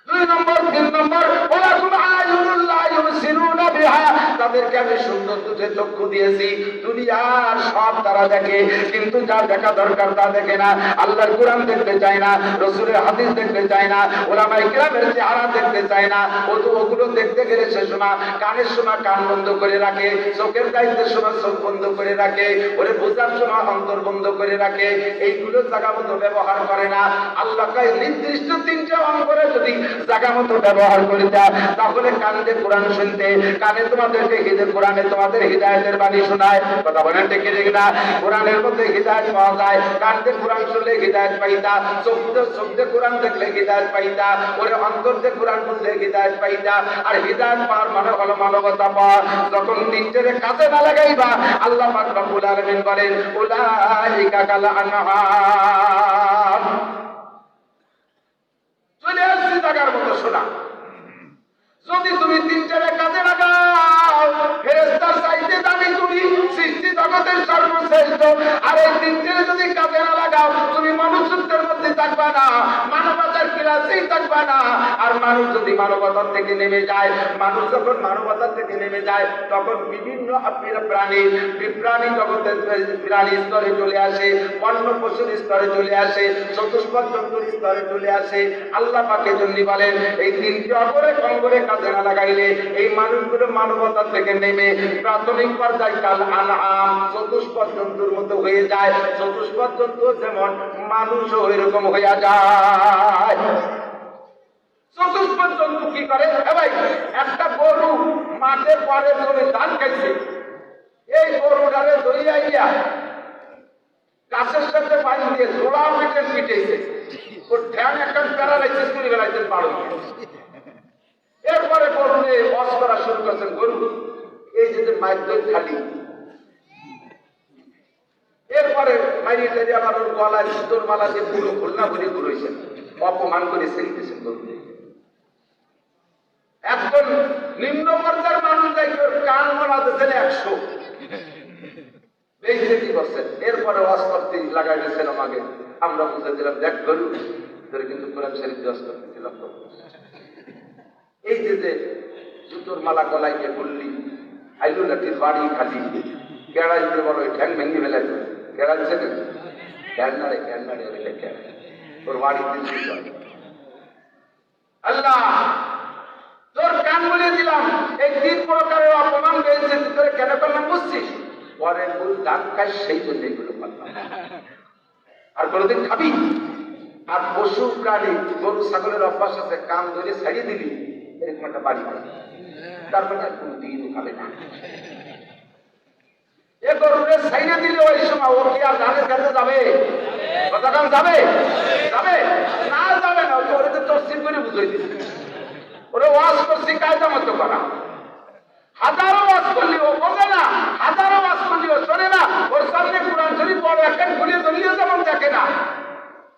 [SPEAKER 1] 2 নম্বর 3 নম্বর ওয়ালাকুম আয়ুনুল লা ইউসিরুনা বিহা, তাদেরকে আমি সুন্দর দুটো চক্ষু দিয়েছি, দুনিয়ার সব তারা দেখে, কিন্তু যা দেখা দরকার তা দেখে না। আল্লাহর কোরআন দেখতে চায় না, রাসূলের হাদিস দেখতে চায় না, উলামায়ে কেরামের চেহারা দেখতে চায় না। ওগুলো দেখতে গেলে সে সময় কানের সময় কান বন্ধ করে রাখে, চোখের দায়িত্বের সময় চোখ বন্ধ করে রাখে, ওরে বোঝার সময় অন্তর বন্ধ করে রাখে। এইগুলো জায়গা মতো ব্যবহার করে না। আল্লাহ কয় নির্দিষ্ট 3টে অঙ্গরে যদি জায়গা মতো ব্যবহার করে দেয়, তাহলে কানে কোরআন শুনতে, কানে তোমাদেরকে কোরআনে তোমাদের হিদায়াতের বাণী শোনায়। কথা বলেন ঠিক না? কোরআনের মধ্যে হিদায়াত পাওয়া যায়, কানে কোরআন শুনলে হিদায়াত পাইতা, চোখে কোরআন দেখলে হিদায়াত পাইতা, ওরে অন্তর দিয়ে কোরআন শুনলে হিদায়াত পাইতা। আর হিদায়াত পাওয়ার মানে হলো মানবতা পাওয়া। যখন 3টের কাজে না লাগাইবা, আল্লাহ পাক রব্বুল আলামিন বলেন উলাইকা কাল আনহাম। চলে আসছে জায়গার মতো শোনা। যদি তুমি 3টের কাজে লাগাও, ফেরেশতার চাইতে দামি তুমি, সৃষ্টি জগতের সর্বশ্রেষ্ঠ। আর এই 3টের যদি কাজে না লাগাও, তুমি মানুষত্বের মধ্যে থাকবা না, মানবতার ক্লাসেই থাকবা না। আর মানুষ যদি মানবতার থেকে নেমে যায়, মানুষ যখন মানবতার থেকে নেমে যায়, তখন বিভিন্ন প্রাণী জগতের প্রাণী স্তরে চলে আসে, বন্য পশুর স্তরে চলে আসে, চতুষ্পদ জন্তুর স্তরে চলে আসে। আল্লাহ পাকের জন্য বলেন এই 3টে অপরে কঙ্গরে কাজে না লাগাইলে এই মানুষগুলো মানবতার থেকে নেমে প্রাথমিক পর্যায়ে কাল আনআম, চতুষ্পদ জন্তুর মতো হয়ে যায়। চতুষ্পদ জন্তু যেমন মানুষও এরকম হয়ে যায়। চতুষ্পদ জন্তু কি করে? ভাই, একটা গরু মাঠে পরে জমি ধান খাইছে, এই গরুটারে দইয়া গিয়া গাছের সাথে পানি দিয়ে জোড়া পিটেছে, ওর ঠ্যাং একটা প্যারালাইসিস করে বেড়াইছেন পারো। এরপরে গরু নিয়ে ওয়াজ করা শুরু করছেন, গরু এই যে মাইক দই খালি। এরপরে মাইরি টেরি আবার ওর গলায় সুতোর মালা দিয়ে পুরো খুলনা করে ঘুরেছেন, অপমান করে ছেড়েছেন গরু। একজন নিম্ন পর্যায়ের মানুষ দেখে ওর কান মারা দিয়েছেন 100, বেঁচে কি করছেন। এরপরে ওয়াজ করতে লাগাই দিয়েছেন আমাকে, আমরা বুঝে দিলাম দেখ গরু তোর কিন্তু কোরআন শরীফ ওয়াজ করতেছিলাম। এই যে জুতোর মালা গলায় গিয়ে বললি, আইলু লাঠির বাড়ি খালি, কেড়াই দিয়ে বলো ঠ্যাং ভেঙে ফেলাই, কেড়াচ্ছে না, ক্যান্নারে ওর বাড়ি দিন। আল্লাহ তোর কান বলে দিলাম, এই 3 প্রকারের অপমান হয়েছে, তোর কেন করলাম বুঝছিস? পরে গরু দাঁত খায়, সেই জন্য এগুলো করলাম। আর কোনোদিন খাবি? আর পশু প্রাণী গরু ছাগলের অভ্যাস আছে, কান ধরে ছাড়িয়ে দিবি, এরকম একটা বাড়ি করে, তারপরে আর কোনোদিনও খাবে না। এ গরুরে সাইডে দিলে ওই সময় ও কি আর ধানের খেতে যাবে? কতক্ষণ যাবে? যাবে না, যাবে না। ওরে তো তফসিল করে বুঝাই দিচ্ছে, ওরে ওয়াজ করছি কায়দা মতো করা। হাজারো ওয়াজ করলি ও বোঝে না, হাজারো ওয়াজ করলি ও শোনে না। ওর সামনে কোরআন শরীফ বড় একটা ঘুরিয়ে ধরিয়ে যেমন দেখে না।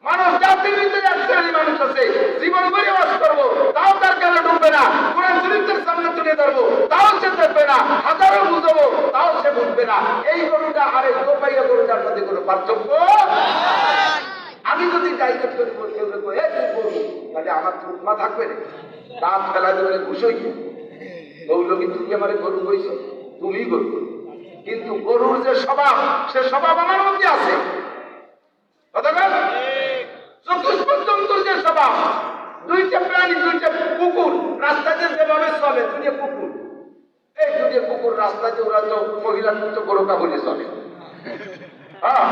[SPEAKER 1] মানুষ জাতির ভিতরে এক শ্রেণী মানুষ আছে, জীবন ভরে ওয়াজ করবো তাও তার কানে ঢুকবে না, কোরআন শরীফের সামনে তুলে ধরবো তাও সে দেখবে না, হাজারো বুঝবো তাও সে বুঝবে না। এই গরুটা আর এই দোপাইয়া গরুটার মধ্যে কোনো পার্থক্য। আমি যদি ডাইরেক্ট করে বলতে তাহলে আমার চুপমা থাকবে না, দাঁত ফেলা দেবে ঘুষই বৌলকি তুমি আমার গরু কইছো, তুমি গরু। কিন্তু গরুর যে স্বভাব, সে স্বভাব আমার মধ্যে আছে। চতুষ্পদ জন্তুর যে স্বভাব, দুইটা প্রাণী, দুইটা কুকুর রাস্তাতে যেভাবে চলে, দুইটা কুকুর, এই দুইটা কুকুর রাস্তাতে ওরা তো মহিলা কুত্ত গোরকা বলে চলে। হ্যাঁ,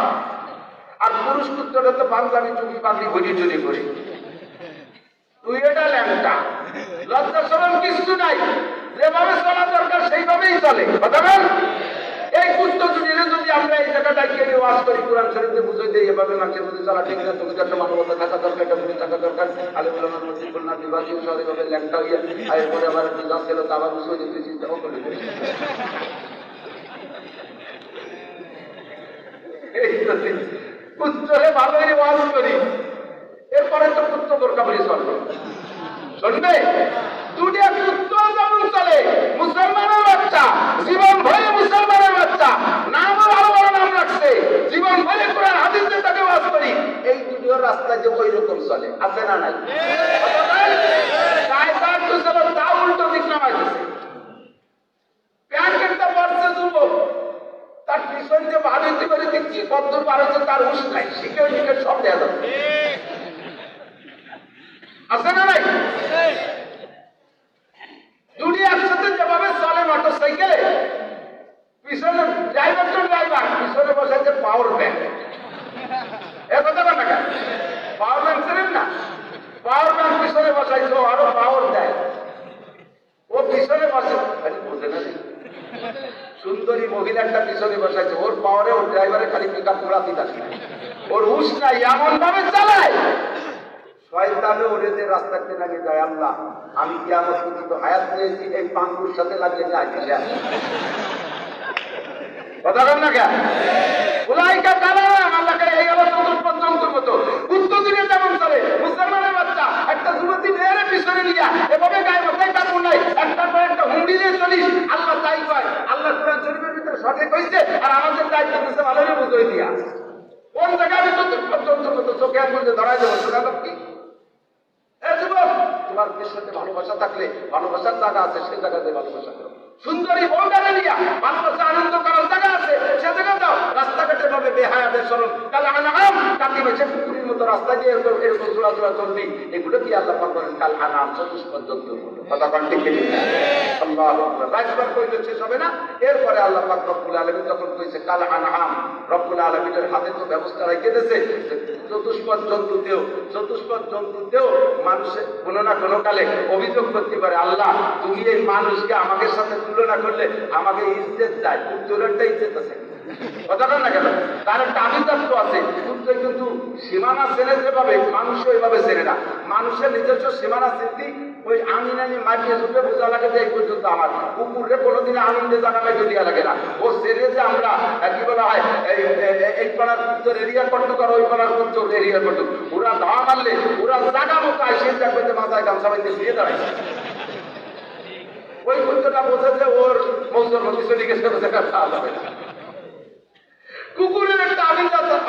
[SPEAKER 1] আর পুরুষ কুত্তটা তো বাংলামি চুপি পাখি ঘড়ি চুরি করে। তুই এটা ল্যাংটা, লজ্জা শরম কিছু নাই, যেভাবে চলা দরকার সেইভাবেই চলে। কথা বল। এই কুত্ত দুনিয়া যদি আমরা এই জায়গাটায় কেটে ওয়াজ করি, কোরআন শরীফে বুঝে দিই এভাবে মানুষের মধ্যে চলা ঠিক না, তুমি একটা মানবতা থাকা দরকার, একটা বুঝে থাকা দরকার। আলিমুল আমার মসজিদ খুলনা বিভাগীয় শহরে ভাবে ল্যাংটা হইয়া আর এরপরে আবার একটু যা ছিল তা আবার বুঝে দিতে চিন্তাও করে কুত্তরে ভালোই ওয়াজ করি, এরপরে তো কুত্ত বোরকা বলে চলবে, চলবে। দুনিয়া কুত্ত যেমন চলে, মুসলমানের বাচ্চা জীবন ভরে মুসলমানের বাচ্চা নামও ভালো ভালো নাম রাখছে, জীবন ভরে কোরআন হাদিসে তাকে ওয়াজ করি। এই দুনিয়ার রাস্তায় যে ওই রকম চলে, আছে না নাই? কায়দার তো চলো তা উল্টো দিক নামাইতেছে। প্যান্টেরটা পড়ছে যুবক, তার পিছন যে ভাবিতে করে দেখছি কত পারছে তার হুশ নাই, শিখে শিখে সব দেওয়া যাচ্ছে, আছে না নাই? দুটি একসাথে যেভাবে চলে মোটর সাইকেলে, পিছনে ড্রাইভার তো ড্রাইভার, পিছনে বসাইছে পাওয়ার ব্যাংক। এ কথা বল না কেন? পাওয়ার ব্যাংক ছিলেন না, পাওয়ার ব্যাংক পিছনে বসাইছে, আরো পাওয়ার দেয়। ও পিছনে বসে, বোঝে না, সুন্দরী মহিলাটা পিছনে বসাইছে, ওর পাওয়ারে ওর ড্রাইভারে খালি পিক আপ করা দিতে আসে, ওর হুশ নাই, এমন ভাবে চালায় শয়তানে ওরে যে রাস্তাতে লাগে যায়। আল্লাহ, আমি কিয়ামত পর্যন্ত হায়াত পেয়েছি এই পাঙ্গুর সাথে লাগিয়ে যায় কথা বল না কেন? উলাইকা কালাম আল্লাহকে এই হলো চতুষ্পদ জন্তুর মতো। কুত্ত দিনে যেমন চলে, মুসলমানের বাচ্চা একটা যুবতী মেয়ের পিছনে নিয়ে এভাবে গায়ে মাথায় কাপড় নাই, একটার পর একটা হুন্ডি দিয়ে চলিস, আল্লাহ তাই কয়। আল্লাহ কোরআন শরীফের ভিতরে সঠিক হয়েছে, আর আমাদের দায়িত্ব দিচ্ছে ভালোই বুঝিয়ে দিয়া। কোন জায়গায় আমি চতুষ্পদ জন্তুর মতো চোখে আঙুল দিয়ে ধরাই দেবো, শোনা কি? তোমার সাথে ভালোবাসা থাকলে ভালোবাসার জায়গা আছে, সে জায়গাতে ভালোবাসা করো। সুন্দরী বউটারে নিয়া ভালোবাসা আনন্দ করার জায়গা আছে, সে জায়গা দাও। রাস্তাঘাটে ভাবে বেহায়া বেসরম কাল আনাম কাটি বেছে কুকুরের মতো রাস্তা দিয়ে এরকম এরকম জোড়া জোড়া চলবি, এগুলো কি আল্লাহ পাক বলেন কাল আনাম চতুষ্পদ জন্তুর মতো। কথা বল ঠিক কিনা? আল্লাহু আকবার। রাজবার কইলে শেষ হবে না। এরপরে আল্লাহ পাক রব্বুল আলামিন যখন কইছে কাল আনাম, রব্বুল আলামিনের হাতে তো ব্যবস্থা রেখে দিয়েছে চতুষ্পদ জন্তুতেও মানুষের কোনো না কোনো কালে অভিযোগ করতে পারে, আল্লাহ তুমি এই মানুষকে আমাকে সাথে তুলনা করলে আমাকে ইজ্জত যায়, উত্তরেরটা ইজ্জত আছে। কথাটা না কেন? তার একটা আভিজাত্য আছে, কিন্তু সীমানা চেনে যেভাবে মানুষও এভাবে চেনে না। মানুষের নিজস্ব সীমানা চিন্তি ওই আমিন আনি মারিয়ে ঢুকে বোঝা লাগে যে এই পর্যন্ত আমার কুকুরকে কোনোদিন আনন্দে জানা লাগে দিয়া লাগে না। ও চেনে যে আমরা কি বলা হয় এই পাড়ার উত্তর এরিয়া করতে পারো, ওই পাড়ার উত্তর এরিয়া করতে, ওরা ধাওয়া মারলে ওরা জায়গা মতো আসে দেখবে মাথায় গামছা বাঁধতে ফিরে দাঁড়াইছে। ওই কুত্তটা বোঝে যে ওর মৌসুর মধ্যে চলে গেছে, খাওয়া যাবে না। কুকুরের একটা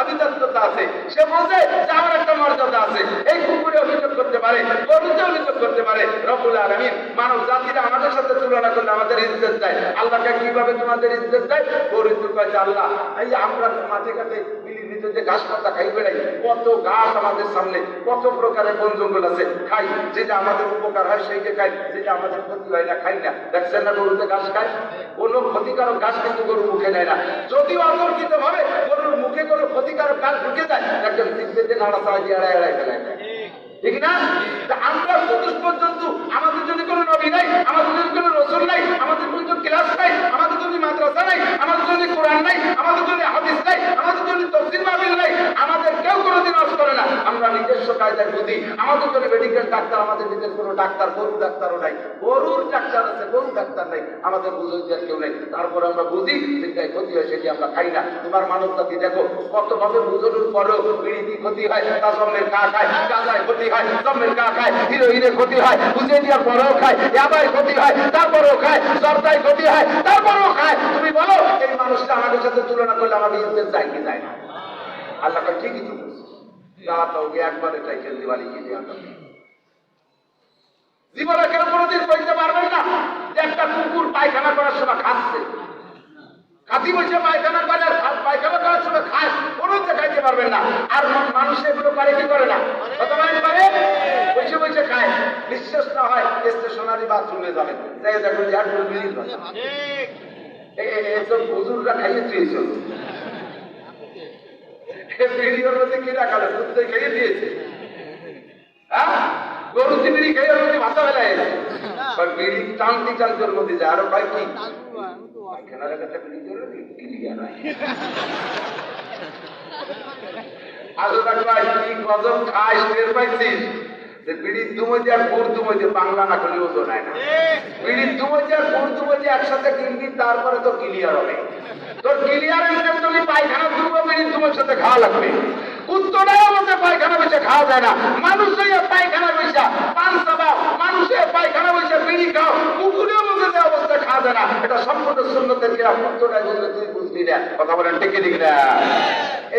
[SPEAKER 1] আভিজাত্যতা আছে, সে বোঝে যে আমার একটা মর্যাদা আছে। এই কুকুরে অভিযোগ করতে পারে, গরুতে অভিযোগ করতে পারে। রব্বুল আলামিন মানব জাতিরা আমাদের সাথে তুলনা করলে আমাদের ইজ্জত দেয়। আল্লাহকে কিভাবে তোমাদের ইজ্জত দেয়? গরু কয়েছে আল্লাহ এই আমরা মাঠে ঘাটে বিলির ভিতরে যে ঘাস পাতা খাই বেড়াই, কত ঘাস আমাদের সামনে, কত প্রকারের বন জঙ্গল আছে, খাই। যেটা আমাদের উপকার হয় সেইটা খাই, যেটা আমাদের ক্ষতি হয় না খাই না। দেখছেন না গরুতে ঘাস খায়, কোনো ক্ষতিকারক ঘাস কিন্তু গরু মুখে নেয় না। যদিও অতর্কিত ভাবে গরুর মুখে কোনো ক্ষতিকারক ঘাস ঢুকে যায়, একজন দিব্যেতে নাড়া চাড়া দিয়ে এড়াই এড়াই ফেলায়, ঠিক না? আমরা চতুষ্পদ জন্তু, আমাদের জন্য কোনো নবী নাই, আমাদের জন্য কোনো রসুল নাই, আমাদের জন্য ক্লাস নাই, আমাদের জন্য মাদ্রাসা নাই, আমাদের জন্য কোরআন কোরআন নাই, আমাদের জন্য হাদিস নাই, আমাদের জন্য তাফসীর মাহফিল নাই, আমাদের কেউ কোনোদিন ওয়াজ করে না। আমরা নিজস্ব কায়দায় বুঝি। আমাদের জন্য মেডিকেল ডাক্তার, আমাদের নিজের কোনো ডাক্তার, গরু ডাক্তারও নাই। গরুর ডাক্তার আছে, গরু ডাক্তার নাই। আমাদের বুঝে দেওয়ার কেউ নেই। তারপরে আমরা বুঝি যেটাই ক্ষতি হয় সেটি আমরা খাই না। তোমার মানবতাকে দেখো, কতভাবে বুঝানোর পরেও বিড়িতে ক্ষতি হয়, তাজমের কা খায়, গাঁজায় ক্ষতি হয়, জমের কা খায়, হিরোইনে ক্ষতি হয়, বুঝে দেওয়ার পরেও খায়, ইয়াবায় ক্ষতি হয়, তারপরেও খায়, জর্দায় ক্ষতি হয়, তারপরেও খায়। তুমি বলো এই মানুষটা আমাদের সাথে তুলনা করলে আমাদের ইজ্জত যায় কি যায় না? আল্লাহ ঠিকই তো বলছে, একবার এটাই খেলতে পারি কি দেওয়া জীবনে কেউ কোনোদিন বলতে পারবেন না যে একটা কুকুর পায়খানা করার সময় খাচ্ছে, খাতি বসে পায়খানা করে আর পায়খানা করার সময় খায়, কোনো দেখাইতে পারবেন না। আর মানুষ এগুলো করে কি করে না, কতবার করে বসে বসে খায়। বিশ্বাস না হয় স্টেশনারি বাথরুমে যাবেন, যাই দেখুন যে একটু বিড়ির কথা এইসব হুজুররা খাইয়ে দিয়েছে, বিড়ির মধ্যে কি রাখালো, দুধ খাইয়ে দিয়েছে। হ্যাঁ, গরু বিড়ি খেয়ে মধ্যে ভাষা ফেলা গেছে, বিড়ি টানতে টানতে মধ্যে যায়। আরো ভাই কি বিড়ির দুমতি আর গুড় দুমতি বাংলা না করলে ওজন হয় না। বিড়ির দুমতি আর গুড় দুমতি একসাথে কিনবি, তারপরে তো ক্লিয়ার হবে। তোর ক্লিয়ার হিসেবে তুমি পায়খানা দুর্ব বিড়ির দুমের সাথে খাওয়া লাগবে। কুত্তটাও বলতে পায়খানা বসে খাওয়া যায় না। মানুষের পায়খানা বসা পান চাবাও, মানুষের পায়খানা বসে বিড়ি খাও, কুকুরেও বলতে যে অবস্থা খাওয়া যায় না। এটা সম্পূর্ণ সুন্নতের খেলাফ। কুত্তটাই বললে তুই বুঝবি না, কথা বলেন ঠিক ঠিক না?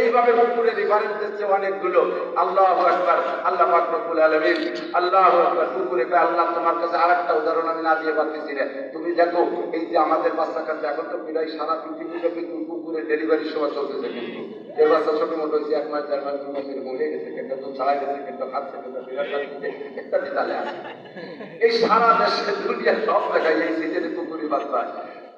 [SPEAKER 1] এইভাবে কুকুরের রিফারেন্স দিচ্ছে অনেকগুলো। আল্লাহু আকবার, আল্লাহ পাক রব্বুল আলামিন, আল্লাহু আকবার। কুকুরে কয় আল্লাহ তোমার কাছে আরেকটা উদাহরণ আমি না দিয়ে পারতেছি না। তুমি দেখো এই যে আমাদের বাচ্চা কাছে এখন তো প্রায় সারা পৃথিবীতে কিন্তু কুকুরের ডেলিভারি সময় চলতেছে, কিন্তু এই বাচ্চা ছোট মোটো হয়েছে 1 মাস 4 মাস 2 মাসের মরে গেছে, একটা তো ছাড়া গেছে, একটা খাচ্ছে, একটা বিরাট খাচ্ছে, একটা বিতালে আছে। এই সারা দেশে দুনিয়া সব জায়গায় এই সিজনে কুকুরের বাচ্চা।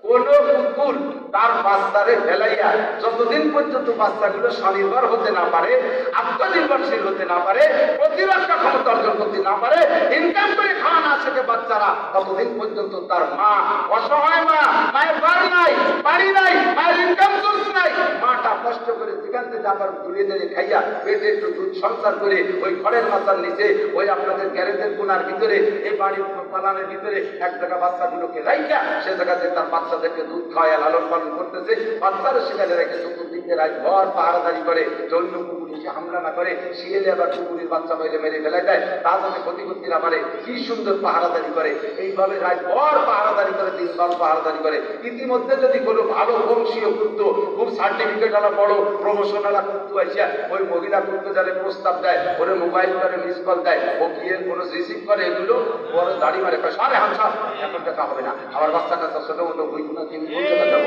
[SPEAKER 1] কোন কুকুর তার বাচ্চারে ফেলাইয়া যতদিন পর্যন্ত বাচ্চাগুলো স্বনির্ভর হতে না পারে, আত্মনির্ভরশীল হতে না পারে, প্রতিরক্ষা ক্ষমতা অর্জন করতে না পারে, ইনকাম করে খাওয়া না শেখে বাচ্চারা, ততদিন পর্যন্ত তার মা অসহায়, মা মায়ের ঘর নাই, বাড়ি নাই, মায়ের ইনকাম সোর্স নাই, মাটা কষ্ট করে যেখান থেকে আবার ঘুরে দাঁড়িয়ে খাইয়া পেটে একটু দুধ সংসার করে ওই ঘরের মাথার নিচে ওই আপনাদের গ্যারেজের কোনার ভিতরে এই বাড়ির পালানের ভিতরে এক জায়গা বাচ্চাগুলোকে রাইখা সে জায়গাতে তার বাচ্চাদেরকে দুধ খাওয়ায় লালন পালন করতেছে। বাচ্চারা সেখানে রেখে চতুর্দিকে রাত ভর পাহারাদারি করে, জন্য কুকুর এসে হামলা না করে, শিয়ালে আবার কুকুরের বাচ্চা মেরে মেরে ফেলে দেয়, তা যাতে ক্ষতি করতে না পারে। কি সুন্দর পাহারাদারি করে, এইভাবে রাত ভর পাহারাদারি করে, দিনভর পাহারাদারি করে। ইতিমধ্যে যদি কোনো ভালো বংশীয় কুত্ত, খুব সার্টিফিকেট আলা বড় প্রমোশন আলা কুত্ত আসিয়া ওই মহিলা কুত্ত যারে প্রস্তাব দেয়, ওরে মোবাইল করে মিস কল দেয়, ও গিয়ে কোনো রিসিভ করে, এগুলো বড় দাড়ি মারে সারে হামসা এখন দেখা হবে না, আমার বাচ্চা কাচ্চা ছোট মোটো বইগুলো তুমি কোন জায়গা যাবো,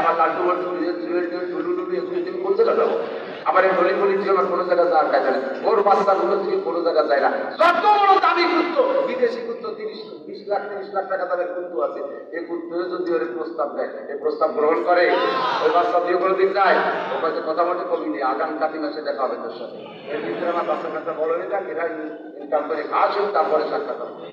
[SPEAKER 1] আমার লাড্ডু তুমি কোন জায়গা যাবো, আমার এই গলি গলি দিয়ে আমার কোনো জায়গায় যাওয়ার কাজ নেই, ওর বাচ্চাগুলো থেকে কোনো জায়গায় যায় না। যত বড় দামি কুত্ত, বিদেশি কুত্ত 20 লাখ 30 লাখ টাকা দামের কুত্ত আছে, এই কুত্ত যদি ওর প্রস্তাব দেয়, এই প্রস্তাব গ্রহণ করে, ওই বাচ্চা দিয়ে কোনো দিন যায়, ওর কাছে কথা মতো কমি নেই, আগাম কাতি মাসে দেখা হবে তোর সাথে। এর ভিতরে আমার বাচ্চা কাচ্চা বড় হয়ে যাক, এরা ইনকাম করে আসুন, তারপরে সাক্ষাৎ হবে।